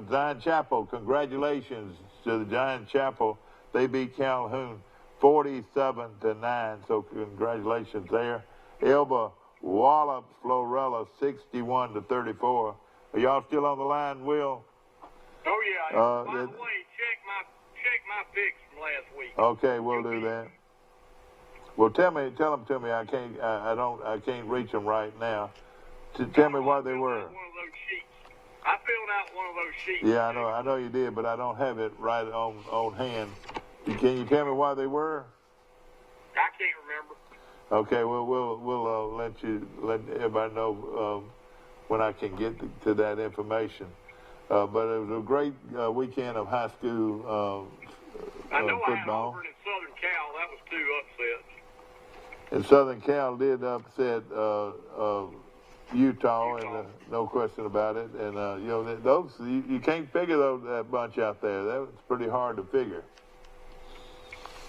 Zion Chapel, congratulations to the Zion Chapel. They beat Calhoun 47-9. So congratulations there. Elba wallops Florella 61-34. Are y'all still on the line, Will? Oh yeah. By the way, check my picks from last week. Okay, we'll do that. Well, tell them to me. I can't reach them right now. Tell me what they were. One of those sheets. I filled out one of those sheets. Yeah, I know you did, but I don't have it right on hand. Can you tell me why they were? I can't remember. Okay, well, we'll let everybody know when I can get to that information. But it was a great weekend of high school I know I had football. Auburn and Southern Cal. That was 2 upsets. And Southern Cal did upset Utah, and no question about it. And you know, those you can't figure that bunch out there. That was pretty hard to figure.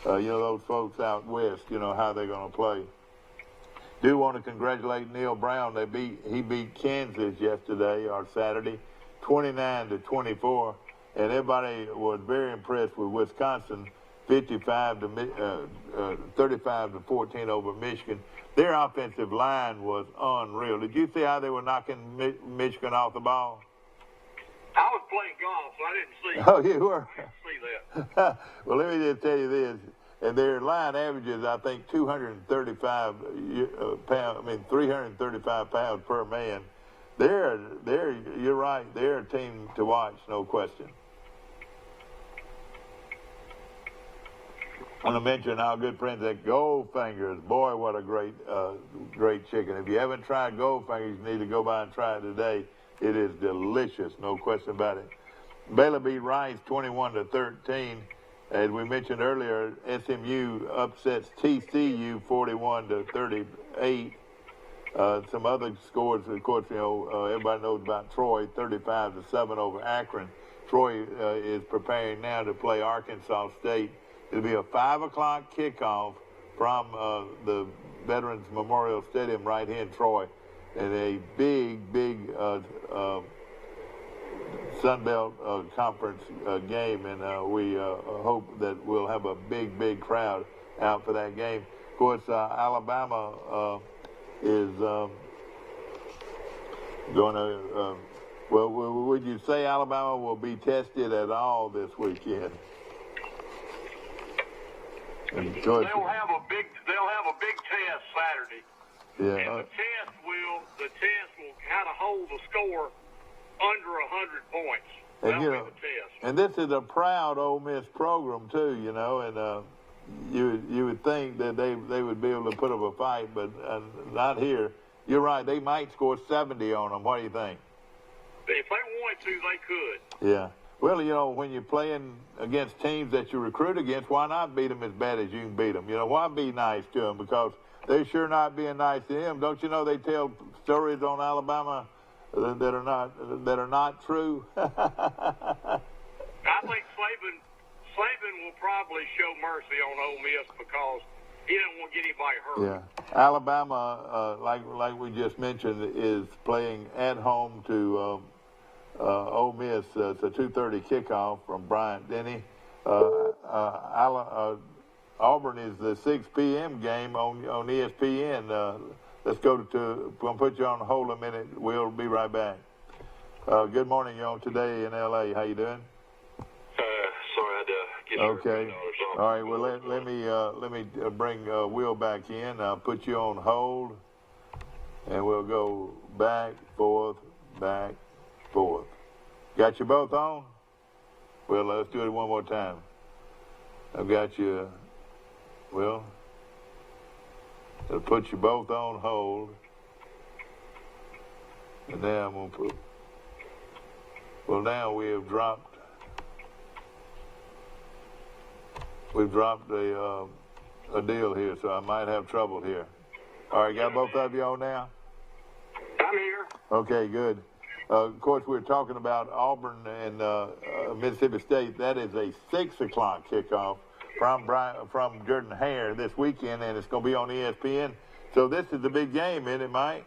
You know, those folks out west, you know, how they're going to play. Do want to congratulate Neil Brown. He beat Kansas yesterday or Saturday, 29-24, and everybody was very impressed with Wisconsin, 35-14 over Michigan. Their offensive line was unreal. Did you see how they were knocking Michigan off the ball? I was playing golf, so I didn't see. Oh, you were? I didn't see that. Well, let me just tell you this. And their line averages, I think, 335 pounds per man. You're right. They're a team to watch, no question. I want to mention our good friends at Goldfingers. Boy, what a great chicken. If you haven't tried Goldfingers, you need to go by and try it today. It is delicious, no question about it. Baylor beat Rice 21-13. As we mentioned earlier, SMU upsets TCU 41-38. Some other scores, of course, you know, everybody knows about Troy, 35-7 over Akron. Troy is preparing now to play Arkansas State. It'll be a 5 o'clock kickoff from the Veterans Memorial Stadium right here in Troy, and a big Sun Belt Conference game, and we hope that we'll have a big crowd out for that game. Of course, Alabama is going to. Well, would you say Alabama will be tested at all this weekend? They'll have a big test Saturday. Yeah. And the test will kind of hold the score under 100 points. That'll be the test. And this is a proud Ole Miss program too, you know, and you would think that they would be able to put up a fight, but not here. You're right. They might score 70 on them. What do you think? If they wanted to, they could. Yeah. Well, you know, when you're playing against teams that you recruit against, why not beat them as bad as you can beat them? You know, why be nice to them? Because they're sure not being nice to him. Don't you know they tell stories on Alabama that are not true? I think Saban will probably show mercy on Ole Miss because he doesn't want to get anybody hurt. Yeah. Alabama, like we just mentioned, is playing at home to Ole Miss. It's a 2:30 kickoff from Bryant-Denny. Auburn is the 6 p.m. game on ESPN. Let's go to. We'll put you on hold a minute. We'll be right back. Good morning, you're on Today in L.A. How you doing? Sorry, I had to get Okay. All right. Well, let me bring Will back in. I'll put you on hold, and we'll go back, forth. Got you both on? Well, let's do it one more time. I've got you. Well, I'll put you both on hold, and now I'm gonna put. Well, now we've dropped a deal here, so I might have trouble here. All right, got both of you on now? I'm here. Okay, good. Of course, we're talking about Auburn and Mississippi State. That is a 6 o'clock kickoff from Jordan-Hare this weekend, and it's going to be on ESPN. So this is the big game, isn't it, Mike?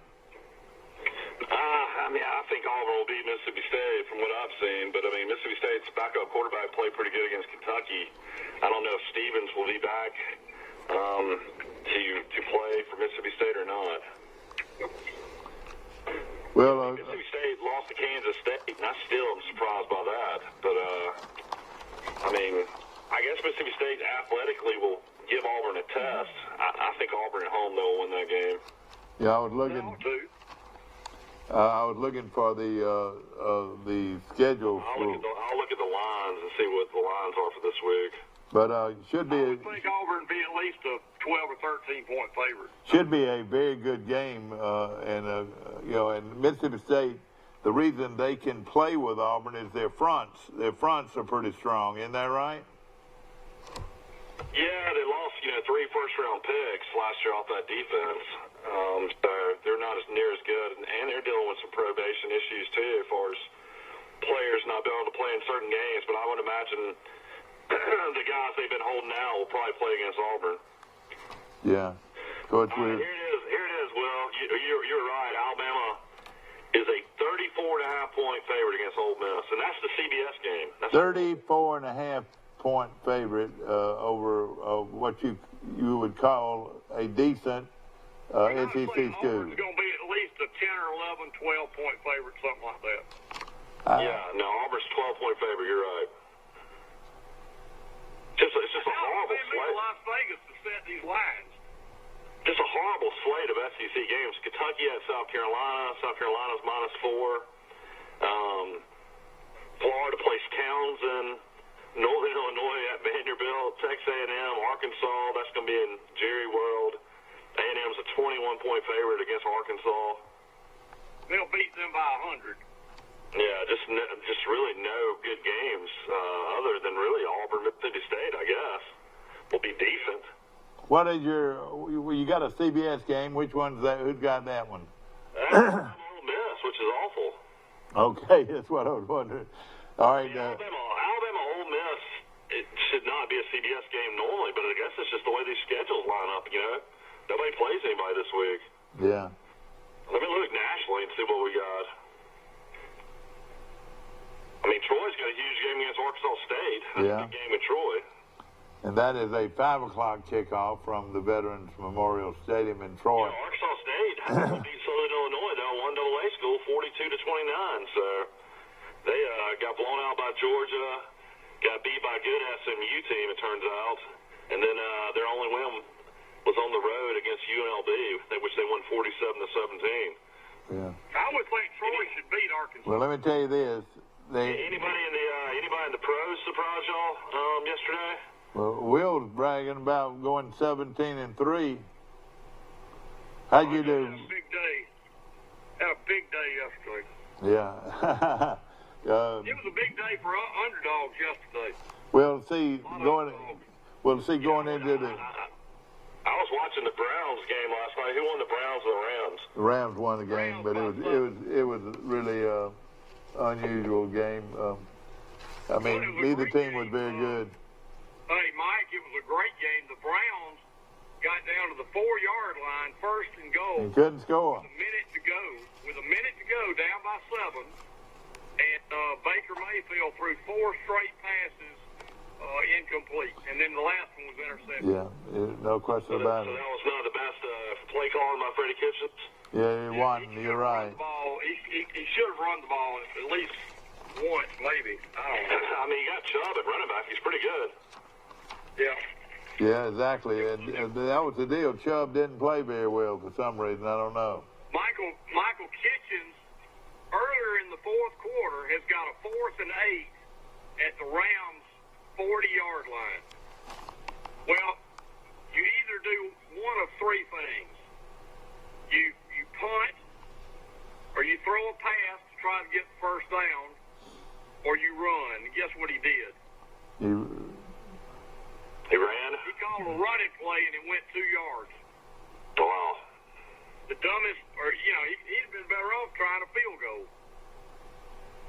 I mean, I think Auburn will beat Mississippi State from what I've seen, but I mean, Mississippi State's backup quarterback played pretty good against Kentucky. I don't know if Stevens will be back to play for Mississippi State or not. Well, Mississippi State lost to Kansas State, and I still am surprised by that. But I mean, I guess Mississippi State athletically will give Auburn a test. I think Auburn at home though will win that game. yeah, I was looking. I was looking for the schedule. I'll look at the lines and see what the lines are for this week. But should be. I would think Auburn be at least a 12 or 13 point favorite. Should be a very good game, and Mississippi State. The reason they can play with Auburn is their fronts. Their fronts are pretty strong. Isn't that right? Yeah, they lost 3 first-round picks last year off that defense, so they're not near as good, and they're dealing with some probation issues too, as far as players not being able to play in certain games. But I would imagine the guys they've been holding out will probably play against Auburn. Yeah. So it's weird. Here it is, Will. You're right. Alabama is a 34.5-point favorite against Ole Miss, and that's the CBS game. That's 34.5-point favorite over what you would call a decent SEC school. It's going to be at least a 10 or 11, 12-point favorite, something like that. Auburn's 12-point favorite. You're right. It's just a horrible slate. Las Vegas to set these lines. Just a horrible slate of SEC games. Kentucky at South Carolina. South Carolina's -4. Florida plays Townsend. Northern Illinois at Vanderbilt. Texas A&M, Arkansas. That's going to be in Jerry World. A&M's a 21-point favorite against Arkansas. They'll beat them by 100. Yeah, just really no good games other than really Auburn, Mississippi State, I guess, will be decent. What is you got a CBS game? Which one's that? Who's got that one? Ole Miss, which is awful. Okay, that's what I was wondering. All right. Alabama, Ole Miss, it should not be a CBS game normally, but I guess it's just the way these schedules line up, Nobody plays anybody this week. Yeah. Let me look nationally and see what we got. I mean, Troy's got a huge game against Arkansas State. That's a big game in Troy. And that is a 5 o'clock kickoff from the Veterans Memorial Stadium in Troy. Yeah, Arkansas State beat Southern Illinois down 1AA school 42-29. So they got blown out by Georgia, got beat by a good SMU team, it turns out. And then their only win was on the road against UNLV, which they won 47-17. Yeah. I would think Troy should beat Arkansas. Well, let me tell you this. Anybody in the pros surprise y'all yesterday? Well, Will's bragging about going 17-3. How'd you do? Had a big day. Had a big day yesterday. Yeah. It was a big day for underdogs yesterday. Well, see, going into the. I was watching the Browns game last night. Who won the Browns or the Rams? The Rams won the game, but it was really unusual game. I mean, neither team was very good. Hey, Mike, it was a great game. The Browns got down to the 4-yard line, first and goal. And couldn't score. With a minute to go, down by 7. And Baker Mayfield threw 4 straight passes incomplete. And then the last one was intercepted. Yeah, no question about it. So that was not the best play calling by Freddie Kitchens? Yeah, he wasn't. You're right. He should have run the ball at least once, maybe. I don't know. I mean, you got Chubb at running back. He's pretty good. Yeah. Yeah, exactly. And that was the deal. Chubb didn't play very well for some reason. I don't know. Michael Kitchens, earlier in the fourth quarter, has got a 4th and 8 at the Rams' 40-yard line. Well, you either do one of 3 things. You punt, or you throw a pass to try to get the first down, or you run. And guess what he did? He ran? He called a running play, and it went 2 yards. Wow. The dumbest, he'd been better off trying a field goal.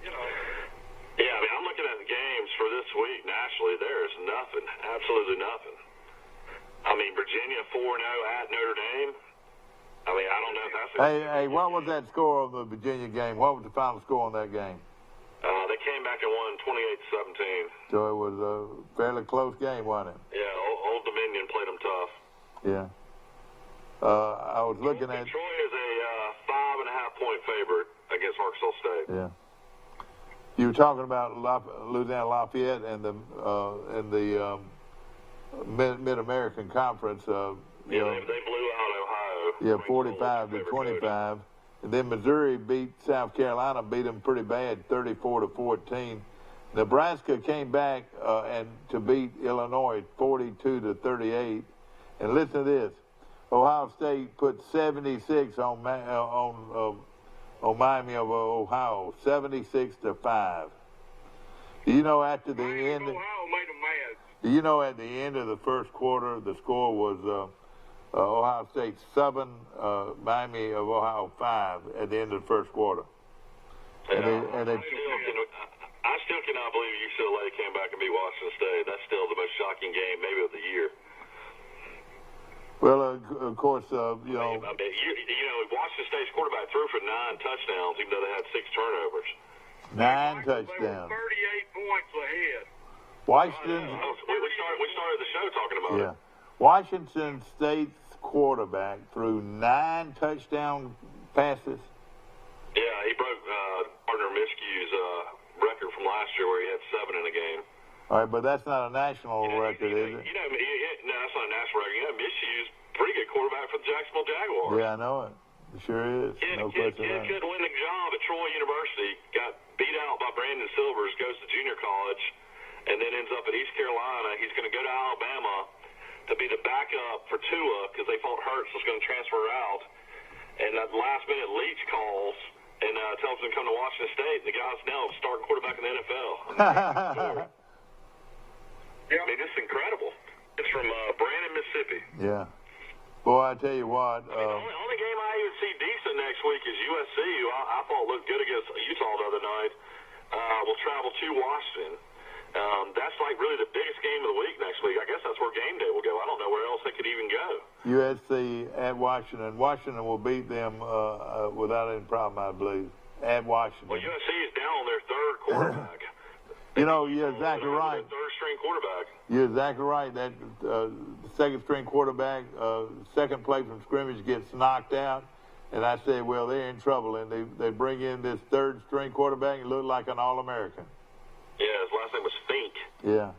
Yeah, I mean, I'm looking at the games for this week nationally. There is nothing, absolutely nothing. I mean, Virginia 4-0 at Notre Dame. I mean, I don't know if that's Hey, what was that score of the Virginia game? What was the final score on that game? They came back and won 28-17. So it was a fairly close game, wasn't it? Yeah, Old Dominion played them tough. Yeah. I was looking at. Troy is a 5.5-point favorite against Arkansas State. Yeah. You were talking about Louisiana Lafayette and the Mid-American Conference. They blew out Ohio. Yeah, 45-25. And then Missouri beat South Carolina, beat them pretty bad, 34-14. Nebraska came back and to beat Illinois 42-38. And listen to this: Ohio State put 76 on Miami of Ohio, 76-5. Do you know after the end? Ohio made them mad. Do you know at the end of the first quarter, the score was Ohio State 7, Miami of Ohio 5 at the end of the first quarter. I still cannot believe UCLA came back and beat Washington State. That's still the most shocking game maybe of the year. Well, of course, Washington State's quarterback threw for 9 touchdowns, even though they had 6 turnovers. 9 touchdowns. They were 38 points ahead. Washington. We started the show talking about it. Washington State's quarterback threw 9 touchdown passes. Yeah, he broke Gardner Minshew's record from last year where he had 7 in a game. All right, but that's not a national record, is it? No, that's not a national record. Minshew's pretty good quarterback for the Jacksonville Jaguars. Yeah, I know it. It sure is. No question about it. Kid win the job at Troy University, got beat out by Brandon Silvers, goes to junior college, and then ends up at East Carolina. He's going to go to Alabama to be the backup for Tua because they thought Hurts was going to transfer out. And at the last minute, Leach calls and tells him to come to Washington State, and the guy's now starting quarterback in the NFL. I mean, it's incredible. It's from Brandon, Mississippi. Yeah. Boy, I tell you what. The only game I even see decent next week is USC, who I thought looked good against Utah the other night. Will travel to Washington. That's like really the biggest game of the week next week. I guess that's where game day will go. I don't know where else they could even go. USC at Washington. Washington will beat them without any problem, I believe, at Washington. Well, USC is down on their 3rd quarterback. You're exactly right. 3rd-string quarterback. You're exactly right. That second-string quarterback, second play from scrimmage, gets knocked out. And I said, well, they're in trouble. And they bring in this 3rd-string quarterback and look like an All-American. Yeah, his last name was Fink. Yeah.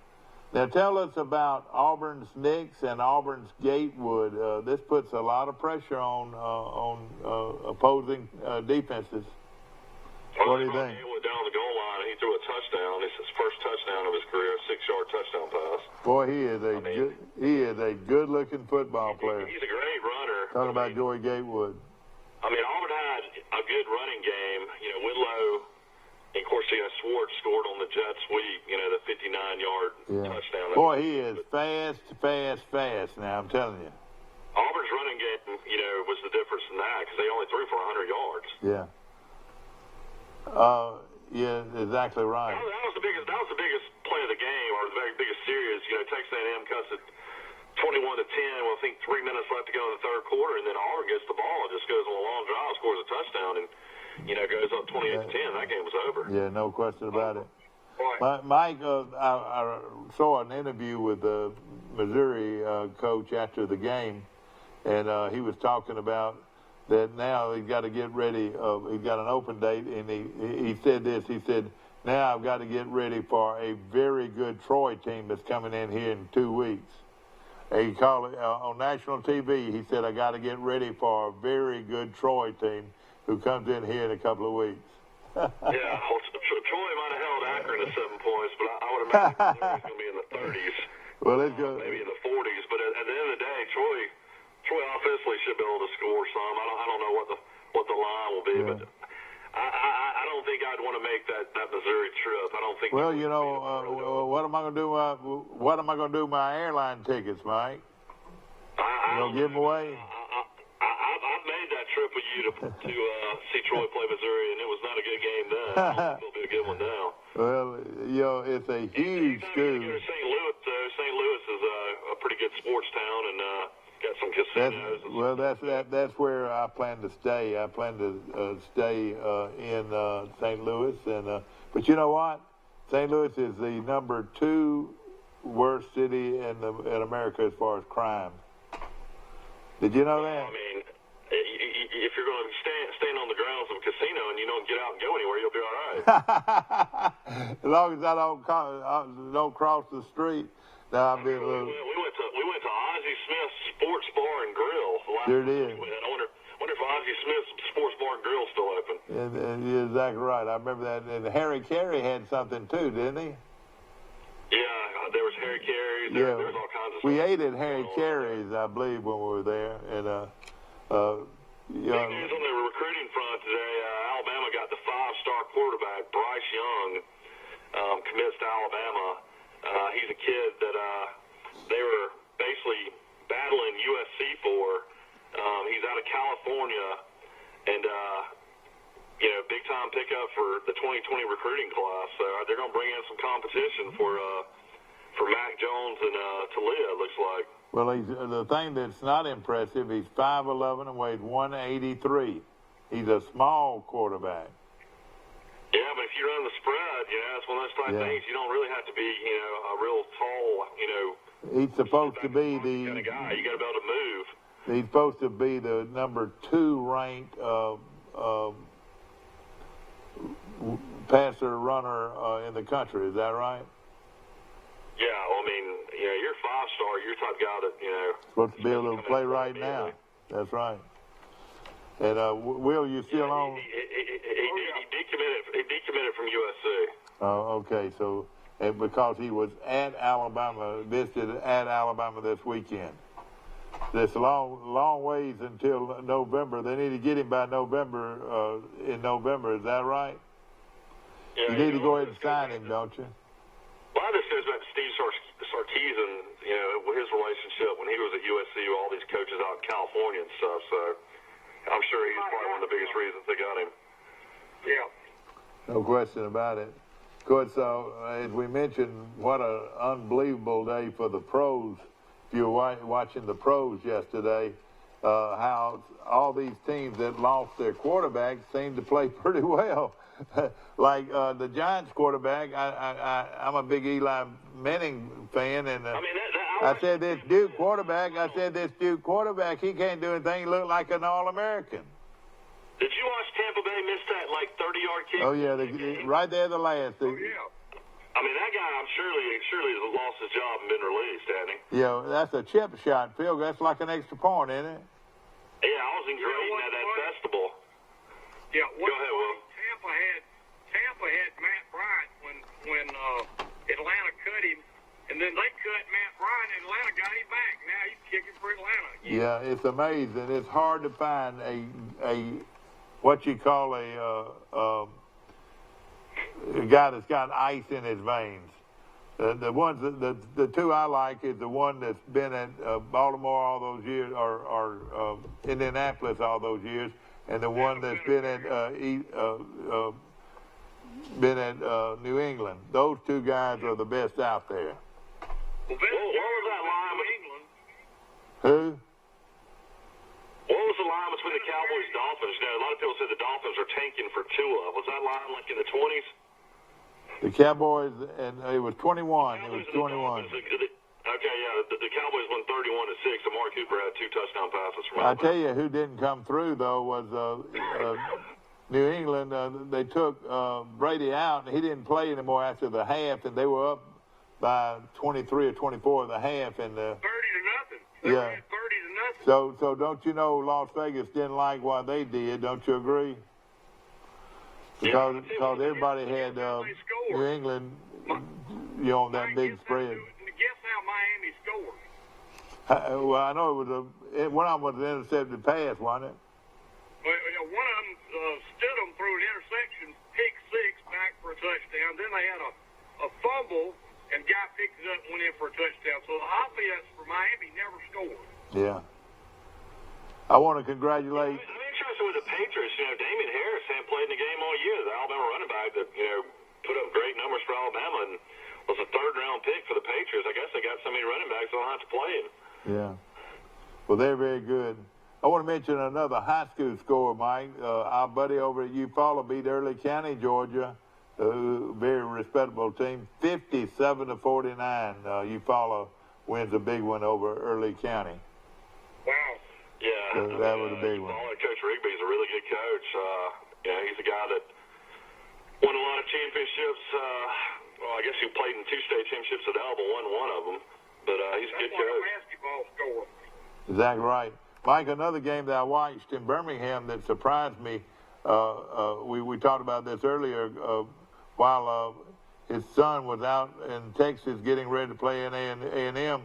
Now tell us about Auburn's Knicks and Auburn's Gatewood. This puts a lot of pressure on opposing defenses. What do you think? He went down the goal line and he threw a touchdown. It's his first touchdown of his career, a 6-yard touchdown pass. Boy, he is a good-looking football player. He's a great runner. Talking about Joey Gatewood. I mean, Auburn had a good running game. Whitlow, and of course, Swartz scored on the jet sweep. The 59-yard touchdown. Boy, he is fast. Now I'm telling you. Auburn's running game, was the difference in that because they only threw for 100 yards. Yeah. Yeah, exactly right. That was the biggest play of the game, or the very biggest series. Texas A&M cuts it 21-10. Well, I think 3 minutes left to go in the 3rd quarter, and then Auburn gets the ball and just goes on a long drive, scores a touchdown, and goes up 28-10. That game was over. Yeah, no question about it. Mike, I saw an interview with the Missouri coach after the game, and he was talking about that now he's got to get ready. He's got an open date, and he said this. He said, now I've got to get ready for a very good Troy team that's coming in here in 2 weeks. And he called it on national TV. He said, I got to get ready for a very good Troy team who comes in here in a couple of weeks. Yeah, Troy might have held Akron to 7 points, but I would imagine it's going to be in the 30s. Well, let's go. Maybe in the 40s, but at the end of the day, Troy offensively should be able to score some. I don't know what the line will be, but I don't think I'd want to make that Missouri trip. I don't think. Well, what am I going to do? What am I going to do with my airline tickets, Mike? You gonna give them away? I've made that trip with you to see Troy play Missouri, and it was not a good game then. I don't think it'll be a good one now. Well, it's a huge school. St. Louis, though. St. Louis is a pretty good sports town, and got some casinos. That's where I plan to stay. I plan to stay in St. Louis, but you know what? St. Louis is the number 2 worst city in America as far as crime. Did you know that? I mean, if you're going to stand on the grounds of a casino and you don't get out and go anywhere, you'll be all right. As long as I don't cross the street. Now I'm being a little. We went to Ozzie Smith's Sports Bar and Grill. Sure did. I wonder if Ozzie Smith's Sports Bar and Bar and Grill's still open. You're exactly right. I remember that. And Harry Carey had something too, didn't he? Yeah, there was Harry Carey's. There was all kinds of we stuff. ate at Harry Carey's, I believe, when we were there. And Big news on the recruiting front today. Alabama got the 5-star quarterback, Bryce Young, commits to Alabama. He's a kid that they were basically battling USC for. He's out of California, and big-time pickup for the 2020 recruiting class. So they're going to bring in some competition for Mac Jones and Talia, it looks like. Well, the thing that's not impressive, he's 5'11" and weighs 183. He's a small quarterback. Yeah, but if you run the spread, it's one of those type things. You don't really have to be, a real tall, He's supposed to be kind of guy. You got to be able to move. He's supposed to be the number 2 ranked passer runner in the country. Is that right? Yeah, well, I mean, you're 5-star. You're the type of guy that, supposed to be able to play right now. That's right. And Will, you still on? He decommitted from USC. Oh, okay. So because he was at Alabama, visited at Alabama this weekend. This long ways until November. They need to get him by November. In November, is that right? Yeah, you need to go ahead and sign him, don't you? Well, this goes back to Steve Sarkisian, his relationship when he was at USC with all these coaches out in California and stuff. So I'm sure he's probably one of the biggest reasons they got him. Yeah. No question about it. Good. So as we mentioned, what an unbelievable day for the pros. If you were watching the pros yesterday, how all these teams that lost their quarterbacks seemed to play pretty well. Like the Giants quarterback, I'm a big Eli Manning fan, and I said this Duke quarterback, he can't do anything. He looked like an All-American. Did you watch Tampa Bay miss that 30-yard kick? Oh yeah, right there, the last. Yeah. I mean, that guy, surely has lost his job and been released, hasn't he? Yeah, that's a chip shot, Phil. That's like an extra point, isn't it? Yeah, I was engraving at that festival. Yeah, go ahead, Will. Tampa had Matt Bryant when Atlanta cut him, and then they cut Matt Bryant, and Atlanta got him back. Now he's kicking for Atlanta again. Yeah, it's amazing. It's hard to find a what you call a guy that's got ice in his veins. The ones the two I like is the one that's been at Baltimore all those years, or Indianapolis all those years, and the one that's been at New England. Those two guys are the best out there. What was that line with England? Who? What was the line between the Cowboys and Dolphins? A lot of people said the Dolphins are tanking for Tua. Was that line like in the 20s? The Cowboys, and it was 21. It was 21. Okay, yeah, the Cowboys won 31-6. And Amari Cooper had 2 touchdown passes from I tell you, who didn't come through though was New England. They took Brady out, and he didn't play anymore after the half, and they were up by 23 or 24 in the half, and 30-0. Yeah. They had 30-0. So don't you know Las Vegas didn't like what they did? Don't you agree? Because everybody had New England, on that big spread. Guess how Miami scored? Well, I know one of them was an intercepted pass, wasn't it? Well, one of them stood them through an intersection, pick 6 back for a touchdown. Then they had a fumble, and guy picked it up and went in for a touchdown. So the offense for Miami never scored. Yeah. I want to congratulate. I'm interested with the Patriots. Damian Harris hadn't played in the game all year. The Alabama running back that put up great numbers for Alabama and was a 3rd-round pick for the Patriots. I guess they got so many running backs they don't have to play him. Yeah. Well, they're very good. I want to mention another high school score, Mike. Our buddy over at Eufaula beat Early County, Georgia. Very respectable team, 57-49. Eufaula wins a big one over Early County. Wow. Yeah, that was a big one. Coach Rigby's a really good coach. He's a guy that won a lot of championships. I guess he played in 2 state championships at Alba, won one of them. But he's a good coach. Basketball score. Exactly right. Mike, another game that I watched in Birmingham that surprised me, we talked about this earlier. While his son was out in Texas getting ready to play in A&M,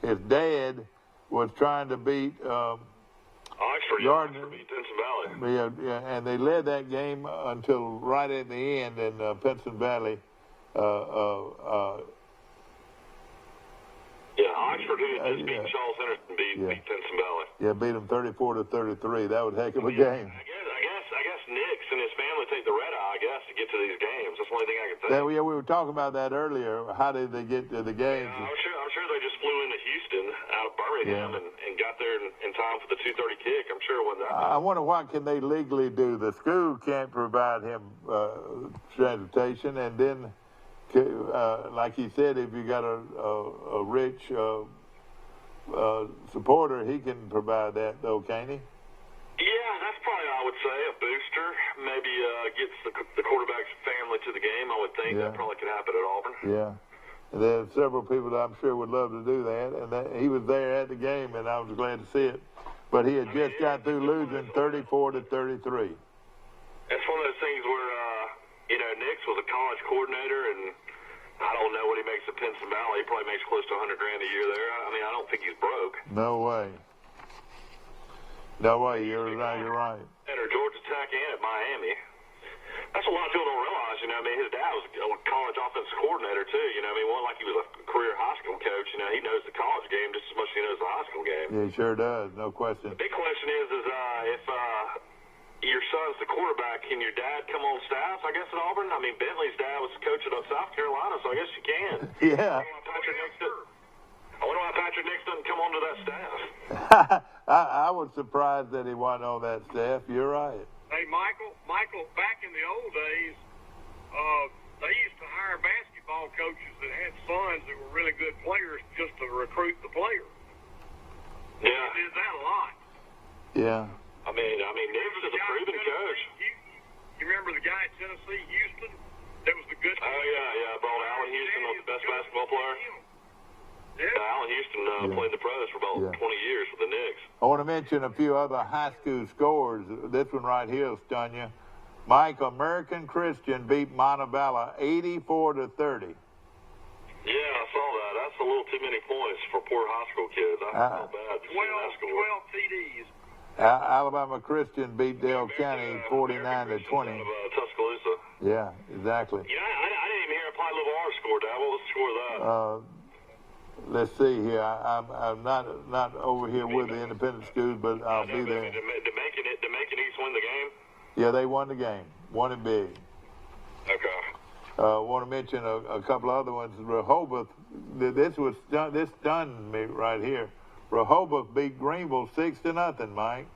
his dad was trying to beat Oxford beat Penson Valley. Yeah, and they led that game until right at the end, and Penson Valley. Oxford, who had just beat Charles Henderson, beat Penson Valley. Yeah, beat them 34-33. That was a heck of a game. I guess Nix and his family take the red eye, to get to these games. That's the only thing I can think. We were talking about that earlier. How did they get to the games? I'm sure they just flew into Houston out of Birmingham and got there in time for the 2:30 kick. I'm sure it wasn't that bad. I wonder what can they legally do. The school can't provide him transportation, and then, like he said, if you got a rich supporter, he can provide that, though, can't he? Yeah, that's probably, I would say, a booster. Maybe gets the quarterback's family to the game. I would think that probably could happen at Auburn. Yeah. And there are several people that I'm sure would love to do that. And he was there at the game, and I was glad to see it. But he had just got through losing 34-33. It's one of those things where, Nix was a college coordinator, and I don't know what he makes at Penson Valley. He probably makes close to $100,000 a year there. I mean, I don't think he's broke. No way. No way. You're right. And or Georgia Tech and at Miami. That's a lot of people don't realize. His dad was a college offensive coordinator too. One like he was a career high school coach. He knows the college game just as much as he knows the high school game. Yeah, he sure does. No question. The big question is if your son's the quarterback, can your dad come on staff? I guess at Auburn. Bentley's dad was coaching at South Carolina, so I guess you can. Yeah. I wonder why Patrick Nix doesn't come onto that staff. I was surprised that he wasn't on that staff. You're right. Hey, Michael, back in the old days, they used to hire basketball coaches that had sons that were really good players just to recruit the players. Yeah. They did that a lot. Yeah. Nix is a proven coach. You remember the guy at Tennessee, Houston? That was the good coach. Oh, yeah. Brought Allen Houston was the best basketball player. Yeah. Allen Houston played the pros for about 20 years with the Knicks. I want to mention a few other high school scores. This one right here will stun you. Mike, American Christian beat Montevallo 84-30. Yeah, I saw that. That's a little too many points for poor high school kids. I felt bad. 12 TDs. Alabama Christian beat Dale County 49-20. Out of Tuscaloosa. Yeah, exactly. Yeah, I didn't even hear Apply LeVar score, Dad. What was the score of that? Let's see here. I'm not over here with the independent schools, but I'll be there. Did Macon East win the game? Yeah, they won the game. Won it big. Okay. Want to mention a couple other ones. Rehoboth. This stunned me right here. Rehoboth beat Greenville 6-0, Mike.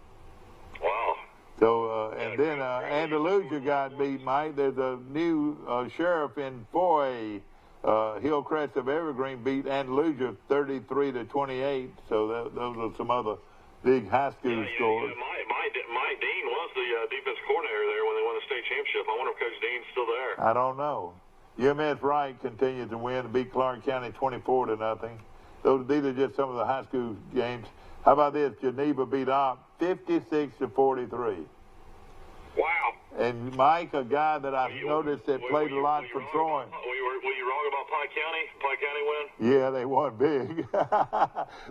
Wow. So and then Andalusia got beat, Mike. There's a new sheriff in 4A. Hillcrest of Evergreen beat Andalusia 33-28. So those are some other big high school scores. Mike Dean was the defense coordinator there when they won the state championship. I wonder if Coach Dean's still there. I don't know. UMS Wright continued to win and beat Clark County 24-0. These are just some of the high school games. How about this? Geneva beat Opp 56-43. Wow. And Mike, a guy that I've noticed that played a lot for Troy. Were you wrong about Pike County? Pike County win? Yeah, they won big.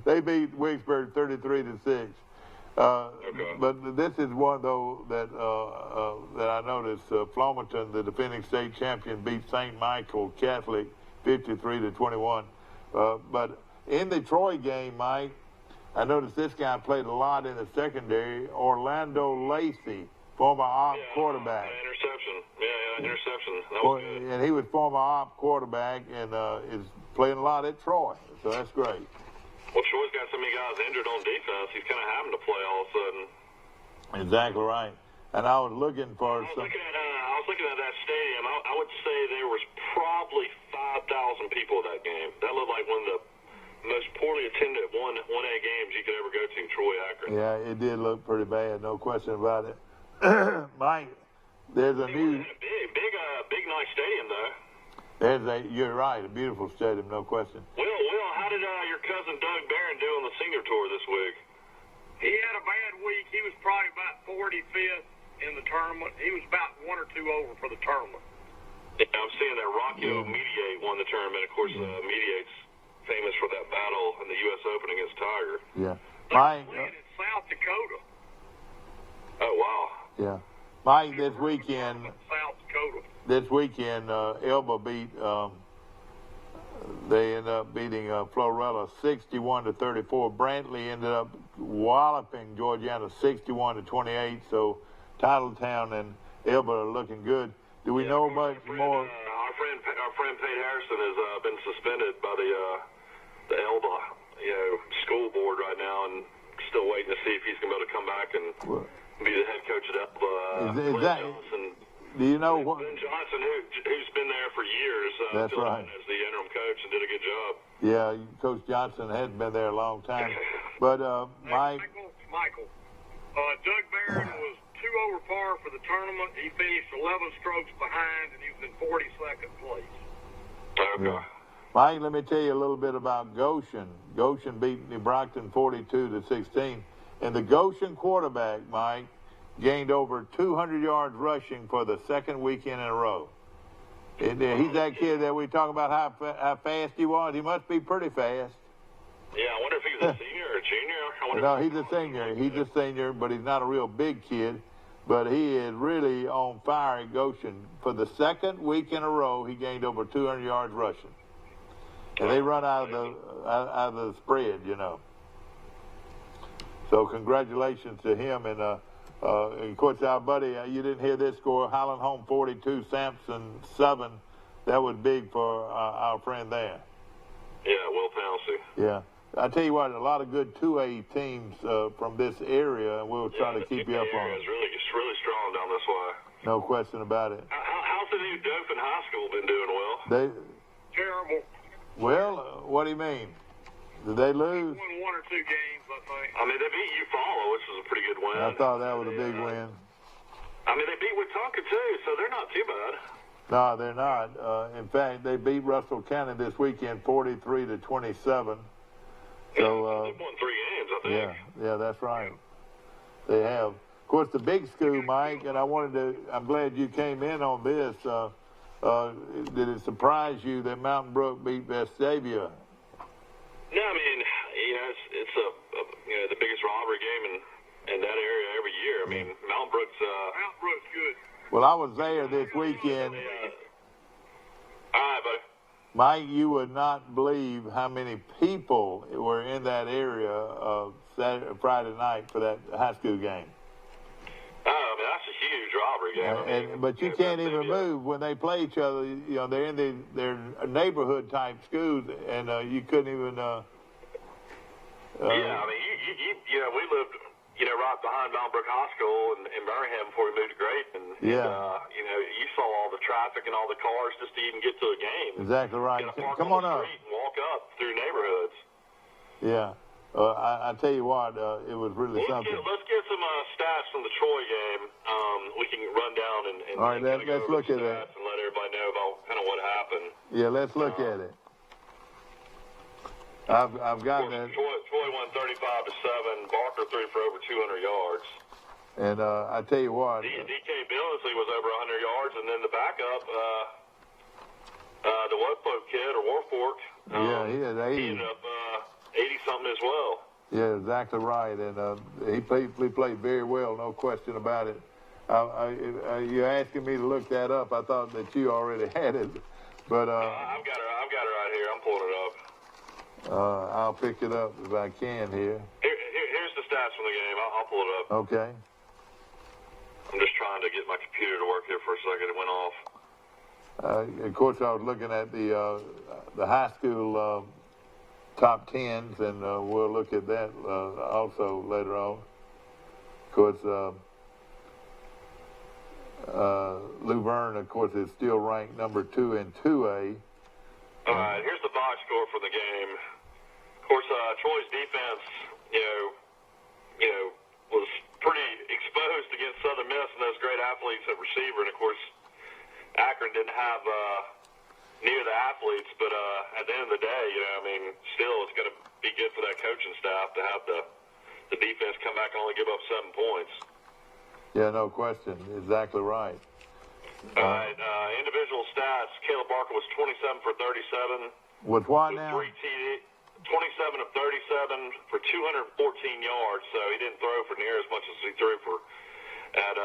They beat Wicksburg 33-6. Okay. But this is one though that I noticed. Flomaton, the defending state champion, beat St. Michael Catholic 53-21. But in the Troy game, Mike, I noticed this guy played a lot in the secondary. Orlando Lacey, former Opp quarterback. Interception. Yeah, interception. That was good. And he was former Opp quarterback and is playing a lot at Troy. So that's great. Well, Troy's got so many guys injured on defense. He's kind of having to play all of a sudden. Exactly right. And I was looking for I was looking at that stadium. I would say there was probably 5,000 people at that game. That looked like one of the most poorly attended 1A games you could ever go to, Troy Akron. Yeah, it did look pretty bad, no question about it. Mike, there's a new big nice stadium though. You're right, a beautiful stadium, no question. Will, how did your cousin Doug Barron do on the senior tour this week? He had a bad week. He was probably about 45th. in the tournament. He was about 1 or 2 over for the tournament. Yeah, I'm seeing that Rockio Mediate won the tournament. Of course, Mediate's famous for that battle in the U.S. Open against Tiger. Yeah. They're playing in South Dakota. Oh, wow. Yeah. Mike, this weekend, South Dakota. Elba beat, they ended up beating Florella 61-34. Brantley ended up walloping Georgiana 61-28. So Titletown and Elba are looking good. Do we know much more? Our friend Pete Harrison has been suspended by the Elba, school board right now, and still waiting to see if he's going to be able to come back and be the head coach at Elba. Is that? Johnson, Do you know what? Ben Johnson, who's been there for years, That's right. As the interim coach, and did a good job. Yeah, Coach Johnson has been there a long time. But Mike. Michael, Doug Barron was 2 over par for the tournament. He finished 11 strokes behind, and he was in 42nd place. Okay. Yeah. Mike, let me tell you a little bit about Goshen. Goshen beat New Brockton 42-16. And the Goshen quarterback, Mike, gained over 200 yards rushing for the second weekend in a row. And, he's that kid that we talk about how fast he was. He must be pretty fast. Yeah, I wonder if he's a senior or junior. No, he's a senior. He's a senior, but he's not a real big kid. But he is really on fire at Goshen. For the second week in a row, he gained over 200 yards rushing. And they run out of the spread, So congratulations to him. And of course, our buddy, you didn't hear this score, Highland Home 42, Sampson 7. That was big for our friend there. Yeah, Will Pouncey. Yeah. I tell you what, a lot of good 2A teams from this area, and we'll try to keep you up on it. It's really strong down this way. No question about it. How's the new Dothan High School been doing, Will? Terrible. Well, what do you mean? Did they lose? They won 1 or 2 games, I think. I mean, they beat Eufaula, which is a pretty good win. I thought that was a big win. I mean, they beat Wetumpka, too, so they're not too bad. No, they're not. In fact, they beat Russell County this weekend 43-27. So, they've won 3 games, I think. Yeah, that's right. They have. Of course, the big school, Mike, and I'm glad you came in on this. Did it surprise you that Mountain Brook beat Vestavia? No, I mean, it's the biggest rivalry game in that area every year. I mean, Mountain Brook's good. Well, I was there this weekend. All right, buddy. Mike, you would not believe how many people were in that area Friday night for that high school game. I mean, that's a huge rivalry game. But you can't even move when they play each other. They're in their neighborhood type schools, and you couldn't even. Yeah, I mean, we lived, right behind Mountain Brook High School in Birmingham before we moved to Grayson. Yeah. You saw all the traffic and all the cars just to even get to a game. Exactly right. Come on up. And walk up through neighborhoods. Yeah. I tell you what, it was really something. Let's get some stats from the Troy game. We can run down and all right, let's look at it and let everybody know about kind of what happened. Yeah, let's look at it. I've got that. Troy won 35-7. Barker threw for over 200 yards. And I tell you what, DK Billingsley was over 100 yards, and then the backup, the Woodfolk kid or Warfork. He had 80. He ended up 80-something as well. Yeah, exactly right. And he played very well, no question about it. You're asking me to look that up. I thought that you already had it, but I've got it right here. I'm pulling it up. I'll pick it up if I can here. Here's the stats from the game. I'll pull it up. Okay. I'm just trying to get my computer to work here for a second. It went off. Of course, I was looking at the high school top tens, and we'll look at that also later on. Of course, Luverne, of course, is still ranked number 2 in 2A. All right, here's the box score for the game. Of course, Troy's defense, was pretty exposed against Southern Miss and those great athletes at receiver. And of course, Akron didn't have near the athletes, but at the end of the day, still it's going to be good for that coaching staff to have the defense come back and only give up 7 points. Yeah, no question. Exactly right. All right, individual stats. Caleb Barker was 27 for 37. With what with now? 3 TD, 27 of 37 for 214 yards. So he didn't throw for near as much as he threw for at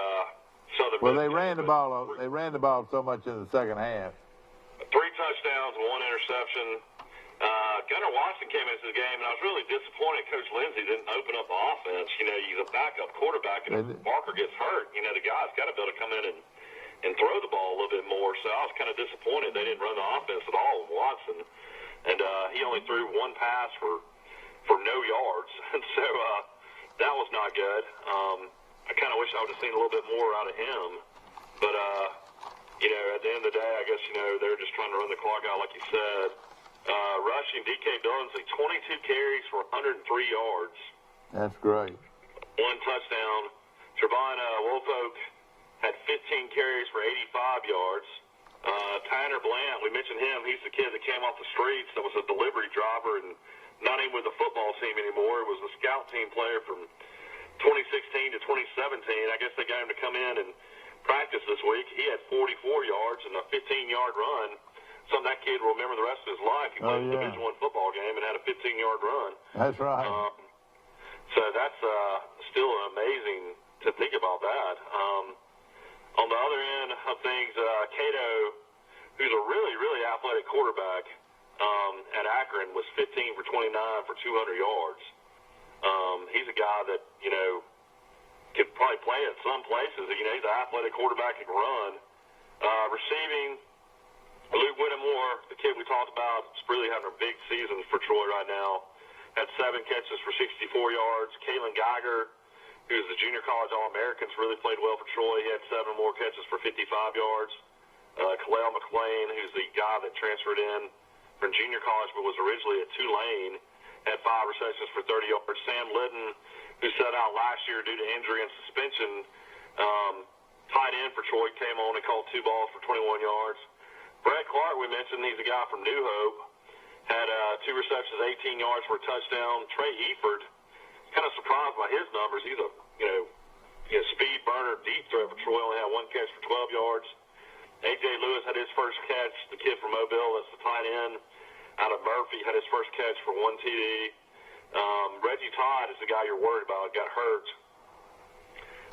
Southern. Well, Miss. they ran the ball. They ran the ball so much in the second half. 3 touchdowns and 1 interception. Gunnar Watson came into the game, and I was really disappointed Coach Lindsey didn't open up the offense. You know, he's a backup quarterback, and if Barker gets hurt, you know, the guy's got to be able to come in and throw the ball a little bit more. So I was kind of disappointed they didn't run the offense at all with Watson. And he only threw 1 pass for no yards. And so that was not good. I kind of wish I would have seen a little bit more out of him. But, you know, at the end of the day, I guess, you know, they're just trying to run the clock out like you said. Rushing, DK Billingsley, 22 carries for 103 yards. That's great. 1 touchdown. Trevon Wolfolk had 15 carries for 85 yards. Tyner Bland, we mentioned him. He's the kid that came off the streets that was a delivery driver and not even with the football team anymore. It was a scout team player from 2016 to 2017. I guess they got him to come in and practice this week. He had 44 yards and a 15-yard run. Something that kid will remember the rest of his life. He played a Division I football game and had a 15-yard run. That's right. So that's still amazing to think about that. On the other end of things, Cato, who's a really, really athletic quarterback at Akron, was 15 for 29 for 200 yards. He's a guy that, you know, could probably play at some places. You know, he's an athletic quarterback that can run. Receiving, Luke Whittemore, the kid we talked about, is really having a big season for Troy right now. Had 7 catches for 64 yards. Kalen Geiger, who's the junior college All-American, really played well for Troy. He had 7 more catches for 55 yards. Kalel McClain, who's the guy that transferred in from junior college but was originally at Tulane, had 5 receptions for 30 yards. Sam Litton, who sat out last year due to injury and suspension, tight end for Troy, came on and caught 2 balls for 21 yards. Brett Clark, we mentioned, he's a guy from New Hope, had 2 receptions, 18 yards for a touchdown. Trey Eford, kind of surprised by his numbers. He's a speed burner, deep threat for Troy. Only had 1 catch for 12 yards. A.J. Lewis had his first catch. The kid from Mobile, that's the tight end out of Murphy, had his first catch for 1 TD. Reggie Todd is the guy you're worried about. Got hurt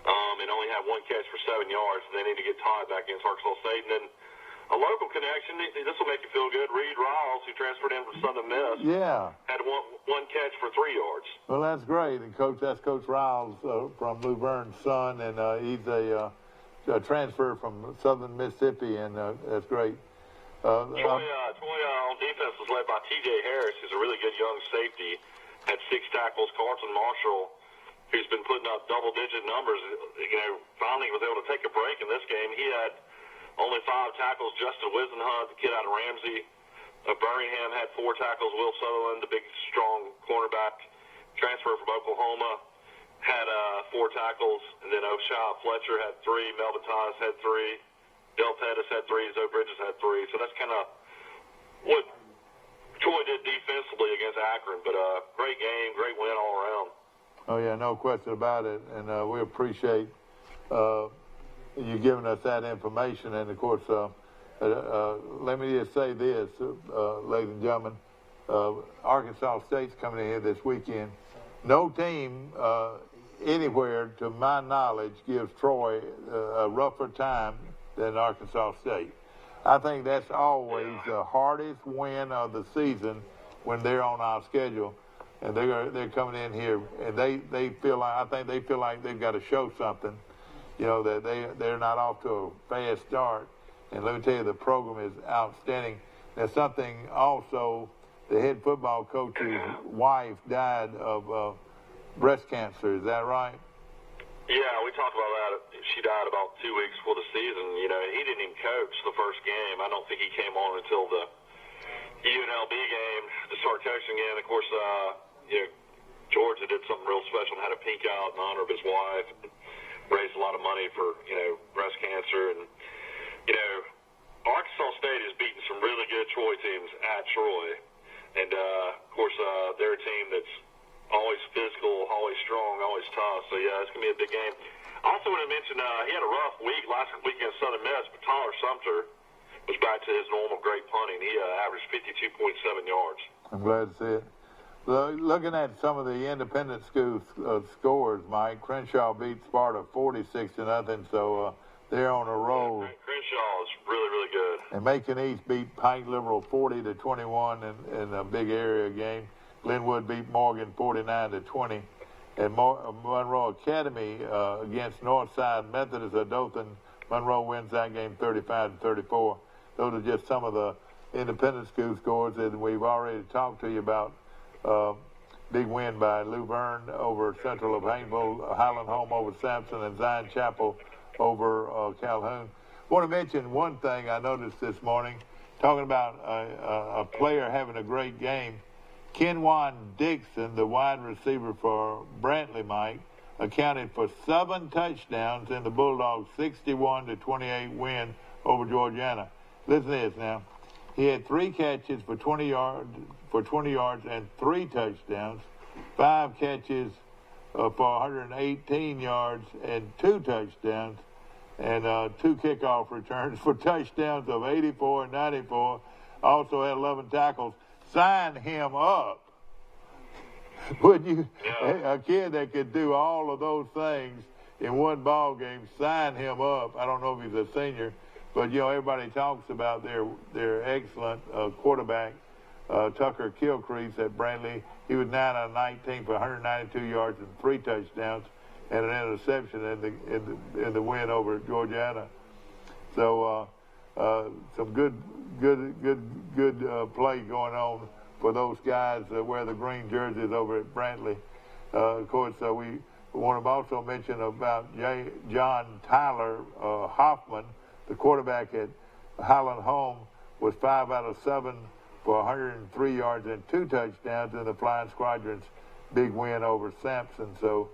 and only had 1 catch for 7 yards. And they need to get Todd back against Arkansas State. And then a local connection, this will make you feel good. Reed Riles, who transferred in from Southern Miss, had one catch for 3 yards. Well, that's great. And that's Coach Riles from Luverne's son, and he's a transfer from Southern Mississippi, and that's great. Troy on defense was led by T.J. Harris, who's a really good young safety. Had 6 tackles. Carlton Marshall, who's been putting up double-digit numbers, finally was able to take a break in this game. He had only 5 tackles. Justin Wisenhunt, the kid out of Ramsey. Birmingham had 4 tackles. Will Sutherland, the big, strong cornerback, transfer from Oklahoma, had 4 tackles. And then O'Shea Fletcher had 3. Melvin Thomas had 3. Del Pettis had 3. Zoe Bridges had 3. So that's kind of what Troy did defensively against Akron. But great game, great win all around. Oh, yeah, no question about it. And we appreciate you giving us that information. And, of course, let me just say this, ladies and gentlemen. Arkansas State's coming in here this weekend. No team anywhere, to my knowledge, gives Troy a rougher time than Arkansas State. I think that's always the hardest win of the season when they're on our schedule. And they're coming in here, and they feel like they've got to show something. That they're not off to a fast start. And let me tell you, the program is outstanding. There's something also, the head football coach's wife died of breast cancer. Is that right? Yeah, we talked about that. She died about 2 weeks before the season. He didn't even coach the first game. I don't think he came on until the UNLV game to start coaching again. Of course, Georgia did something real special and had a pink out in honor of his wife. Raised a lot of money for, breast cancer. And, Arkansas State has beaten some really good Troy teams at Troy. And, of course, they're a team that's always physical, always strong, always tough. So, yeah, it's going to be a big game. Also want to mention he had a rough week last week against Southern Miss, but Tyler Sumter was back to his normal great punting. He averaged 52.7 yards. I'm glad to see it. Looking at some of the independent school scores, Mike, Crenshaw beat Sparta 46-0, so they're on a roll. Crenshaw is really, really good. And Macon East beat Pike Liberal 40-21 in a big area game. Glenwood beat Morgan 49-20. And Monroe Academy against Northside Methodist of Dothan, Monroe wins that game 35-34. Those are just some of the independent school scores that we've already talked to you about. Big win by Luverne over Central of Haynesville, Highland Home over Sampson, and Zion Chapel over Calhoun. I want to mention one thing I noticed this morning, talking about a player having a great game. Kenwan Dixon, the wide receiver for Brantley, Mike, accounted for 7 touchdowns in the Bulldogs' 61-28 win over Georgiana. Listen to this now. He had 3 catches for 20 yards and 3 touchdowns, 5 catches for 118 yards and 2 touchdowns, and 2 kickoff returns for touchdowns of 84 and 94. Also had 11 tackles. Sign him up. Would you? A kid that could do all of those things in one ball game, sign him up. I don't know if he's a senior, but everybody talks about their excellent quarterback, Tucker Kilcrease at Brantley. He was 9 out of 19 for 192 yards and 3 touchdowns and an interception in the win over Georgiana. So some good play going on for those guys that wear the green jerseys over at Brantley. Of course, we want to also mention about John Tyler Hoffman, the quarterback at Highland Home, was 5 out of 7 for 103 yards and 2 touchdowns in the Flying Squadron's big win over Sampson. So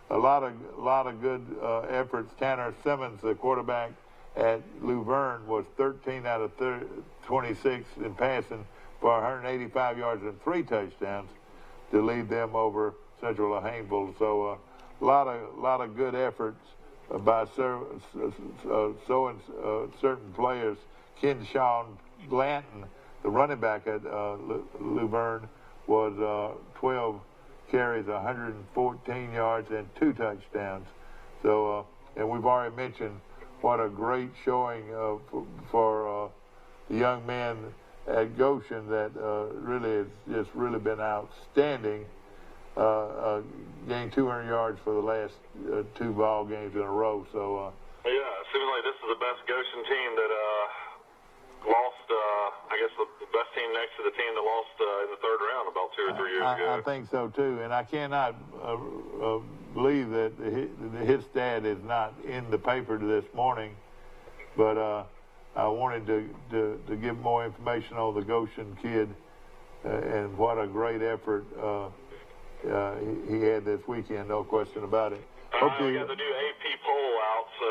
a lot of good efforts. Tanner Simmons, the quarterback at Luverne, was 13 out of 26 in passing for 185 yards and 3 touchdowns to lead them over Central of Haynesville. So a lot of good efforts by certain players. Kenshawn Glanton, the running back at Luverne, was 12 carries, 114 yards and 2 touchdowns. So and we've already mentioned what a great showing for the young men at Goshen that really has just really been outstanding. Gained 200 yards for the last 2 ball games in a row. So yeah, it seems like this is the best Goshen team that lost. I guess the best team next to the team that lost in the 3rd round about 2 or 3 years ago. I think so too, and I cannot believe that his stat is not in the paper this morning, but I wanted to give more information on the Goshen kid and what a great effort he had this weekend, no question about it. We got the new AP poll out, so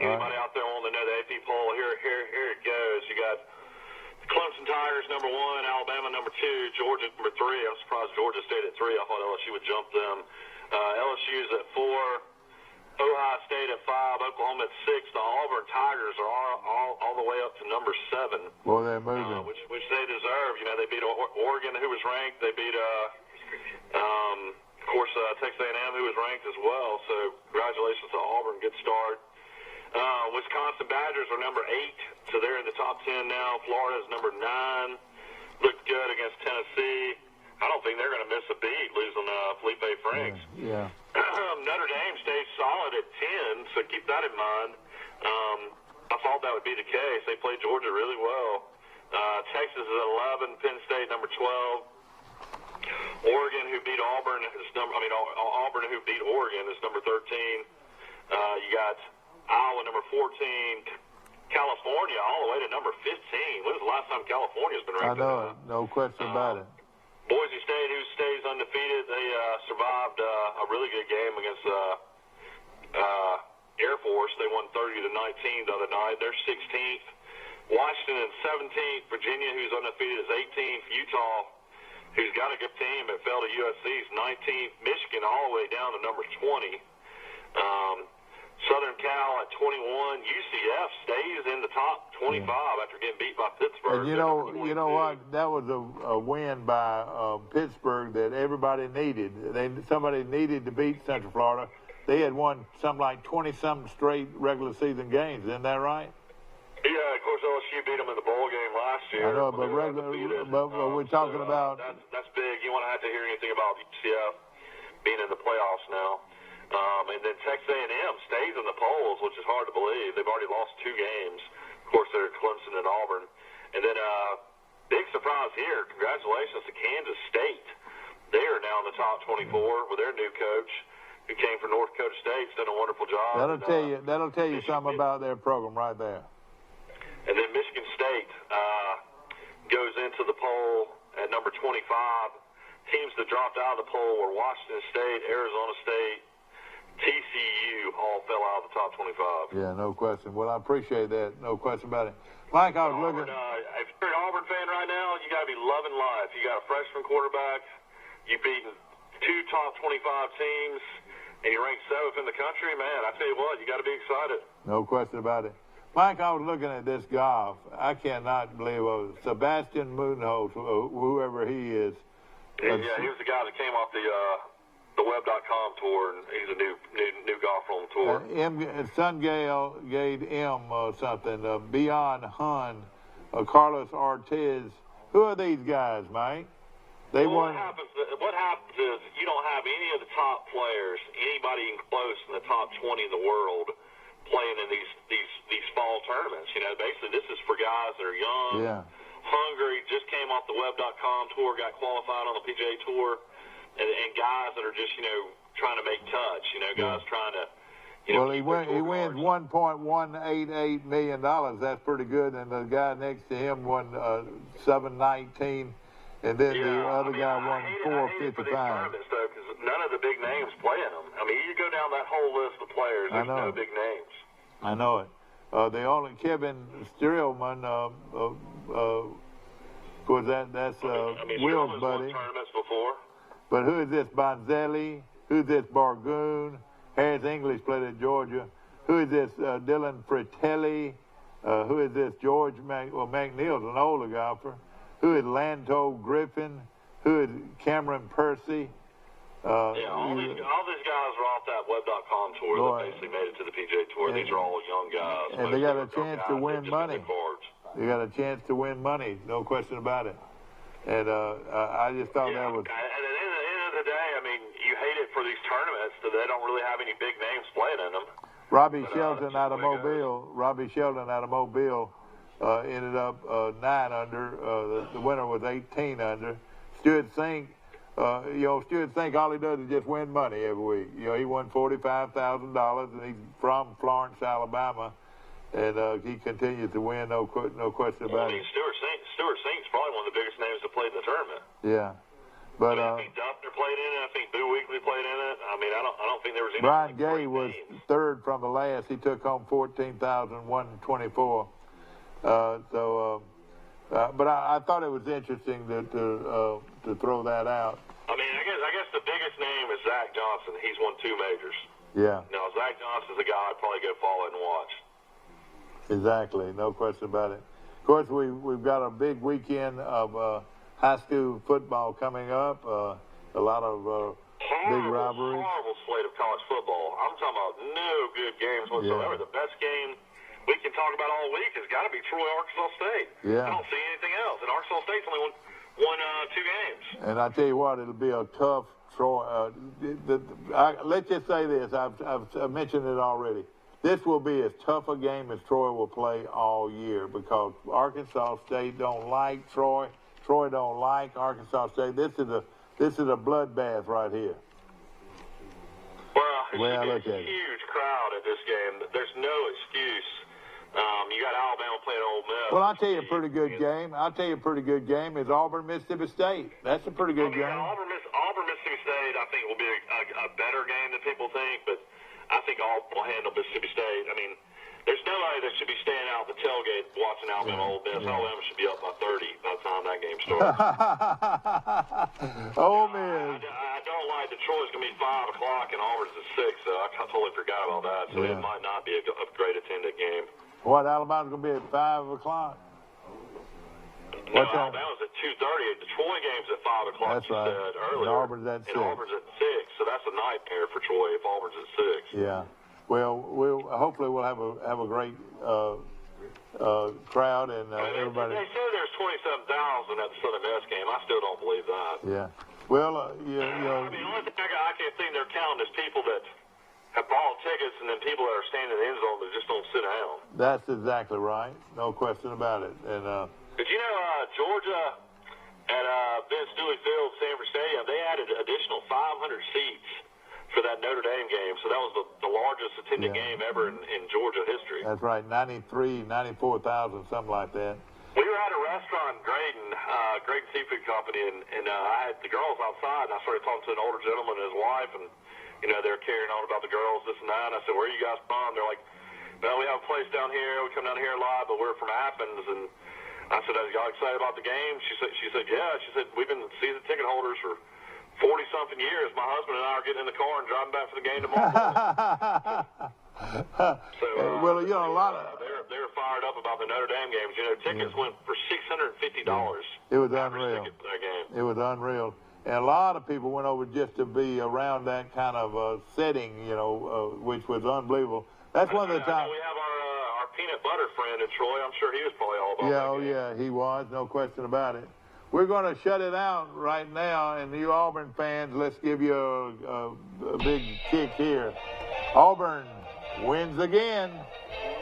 anybody out there wanting to know the AP poll, here it goes. You got Clemson Tigers number 1, Alabama number 2, Georgia number 3. I'm surprised Georgia stayed at 3. I thought LSU would jump them. LSU's at 4, Ohio State at 5, Oklahoma at 6. The Auburn Tigers are all the way up to number 7. Well, they're moving. Which they deserve. They beat Oregon, who was ranked. They beat of course, Texas A&M, who was ranked as well. So congratulations to Auburn. Good start. Wisconsin Badgers are number 8, so they're in the top 10 now. Florida's number 9. Looked good against Tennessee. I don't think they're going to miss a beat losing Felipe Franks. Yeah. Notre Dame stays solid at 10, so keep that in mind. I thought that would be the case. They played Georgia really well. Texas is at 11. Penn State number 12. Oregon, who beat Auburn, Auburn, who beat Oregon, is number 13. You got Iowa, number 14. California, all the way to number 15. When's the last time California's been ranked? I know it. No question about it. Boise State, who stays undefeated, they survived a really good game against Air Force. They won 30-19 the other night. They're 16th. Washington is 17th. Virginia, who's undefeated, is 18th. Utah, who's got a good team but fell to USC, is 19th. Michigan all the way down to number 20. Southern Cal at 21. UCF stays in the top 25 after getting beat by Pittsburgh. And you know what? That was a win by Pittsburgh that everybody needed. Somebody needed to beat Central Florida. They had won something like 20-something straight regular season games. Isn't that right? Yeah, of course LSU beat them in the bowl game last year. I know, but we're talking about that's big. You won't have to hear anything about UCF being in the playoffs now. And then Texas A&M stays in the polls, which is hard to believe. They've already lost 2 games. Of course, they're Clemson and Auburn. And then big surprise here. Congratulations to Kansas State. They are now in the top 24 with their new coach, who came from North Dakota State. He's done a wonderful job. That'll tell you something about their program right there. And then Michigan State goes into the poll at number 25. Teams that dropped out of the poll were Washington State, Arizona State, TCU, all fell out of the top 25. Yeah, no question. Well, I appreciate that. No question about it. Mike, I was looking. If you're an Auburn fan right now, you got to be loving life. You got a freshman quarterback. You've beaten 2 top 25 teams, and you rank 7th in the country. Man, I tell you what, you got to be excited. No question about it. Mike, I was looking at this golf. I cannot believe it. Sebastian Munoz, whoever he is. Yeah, he was the guy that came off the web.com tour, and he's a new golfer on the tour. Sungate M something, Beyond Hun, Carlos Ortiz. Who are these guys, Mike? What happens is you don't have any of the top players, anybody even close in the top 20 in the world, playing in these fall tournaments. You know, basically this is for guys that are young, hungry, just came off the web.com tour, got qualified on the PGA Tour, and guys that are just, trying to make touch, guys trying to, well, he wins $1.188 million. That's pretty good. And the guy next to him won $719, and then the other guy won $455. None of the big names play in them. I mean, you go down that whole list of players. There's no big names. I know it. The only Kevin Streelman, was that's Will's buddy. Tournaments before. But who is this Bonzelli? Who's this Bargoon? Harris English played at Georgia. Who is this Dylan Fratelli? Who is this George McNeil's an older golfer. Who is Lanto Griffin? Who is Cameron Percy? All these guys are off that web.com tour that basically made it to the PGA Tour. These are all young guys. And they got a chance to win money. They got a chance to win money, no question about it. And I just thought that was... And at the end of the day, I mean, you hate it for these tournaments that they don't really have any big names playing in them. Robbie Shelton out of Mobile ended up 9 under. The winner was 18 under. Stuart Sink, Stuart Sink, all he does is just win money every week. He won $45,000, and he's from Florence, Alabama, and he continues to win, no question about it. Stuart Sink's probably one of the biggest names that played in the tournament. Yeah. But I think Duffner played in it. I think Boo Weekley played in it. I mean, I don't think there was any. Brian Gay was third from the last. He took home $14,124. But I thought it was interesting to throw that out. I mean, I guess the biggest name is Zach Johnson. He's won 2 majors. Yeah. Now Zach Johnson's a guy I'd probably go follow and watch. Exactly, no question about it. Of course, we've got a big weekend of high school football coming up. A lot of big rivalries. Horrible slate of college football. I'm talking about no good games whatsoever. Yeah. The best game we can talk about all week has got to be Troy, Arkansas State. Yeah. I don't see anything else. And Arkansas State's only won 2 games. And I tell you what, it'll be a tough Troy. Let's just say this. I've mentioned it already. This will be as tough a game as Troy will play all year because Arkansas State don't like Troy. Troy don't like Arkansas State. This is a bloodbath right here. Well, it's a huge crowd at this game. There's no excuse. You got Alabama playing Ole Miss. Well, I'll tell you a pretty good game. Is Auburn, Mississippi State. That's a pretty good game. Auburn, Mississippi State, I think will be a better game than people think, but I think Auburn will handle Mississippi State. I mean, there's nobody that should be staying out the tailgate watching Alabama Ole Miss. Yeah. Alabama should be up by 30 by the time that game starts. Ole Miss. I don't like night. Detroit's going to be 5 o'clock and Auburn's at 6, so I totally forgot about that. So it might not be a great attended game. What, Alabama's going to be at 5 o'clock? No, Alabama's at 2:30. Detroit game's at 5 o'clock. That's right. Said earlier. And Auburn's at 6. And Auburn's at 6, so that's a nightmare for Troy if Auburn's at 6. Yeah. Well, hopefully we'll have a great crowd and everybody. They say there's 27,000 at the Southern Miss game. I still don't believe that. Yeah. Well, I mean, the only thing I can't think they're counting is people that have bought tickets and then people that are standing in the end zone that just don't sit down. That's exactly right. No question about it. And But you know, Georgia at Vince Dooley Field, Sanford Stadium, they added additional 500 seats for that Notre Dame game. So that was the largest attended game ever in Georgia history. That's right, 94,000, something like that. We were at a restaurant, Graydon Seafood Company, and I had the girls outside, and I started talking to an older gentleman and his wife, and, you know, they're carrying on about the girls, this and that, and I said, where are you guys from? They're like, well, we have a place down here, we come down here a lot, but we're from Athens, and I said, are y'all excited about the game? She said, yeah. She said, we've been season ticket holders for 40-something years. My husband and I are getting in the car and driving back for the game tomorrow morning. So, well, you know, a lot of they're fired up about the Notre Dame games. You know, tickets went for $650. It was unreal. For that game. It was unreal, and a lot of people went over just to be around that kind of setting, you know, which was unbelievable. That's one of the times. We have our peanut butter friend in Troy. I'm sure he was probably all about that game. Yeah, he was, no question about it. We're going to shut it out right now, and you Auburn fans, let's give you a big kick here. Auburn wins again,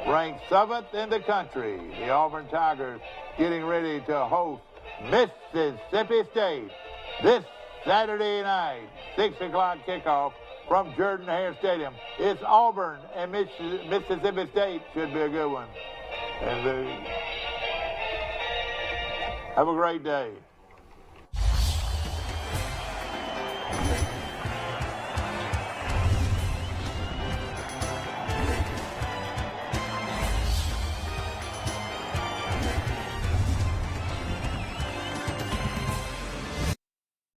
ranked 7th in the country. The Auburn Tigers getting ready to host Mississippi State this Saturday night, 6 o'clock kickoff from Jordan-Hare Stadium. It's Auburn and Mississippi State. Should be a good one. And have a great day.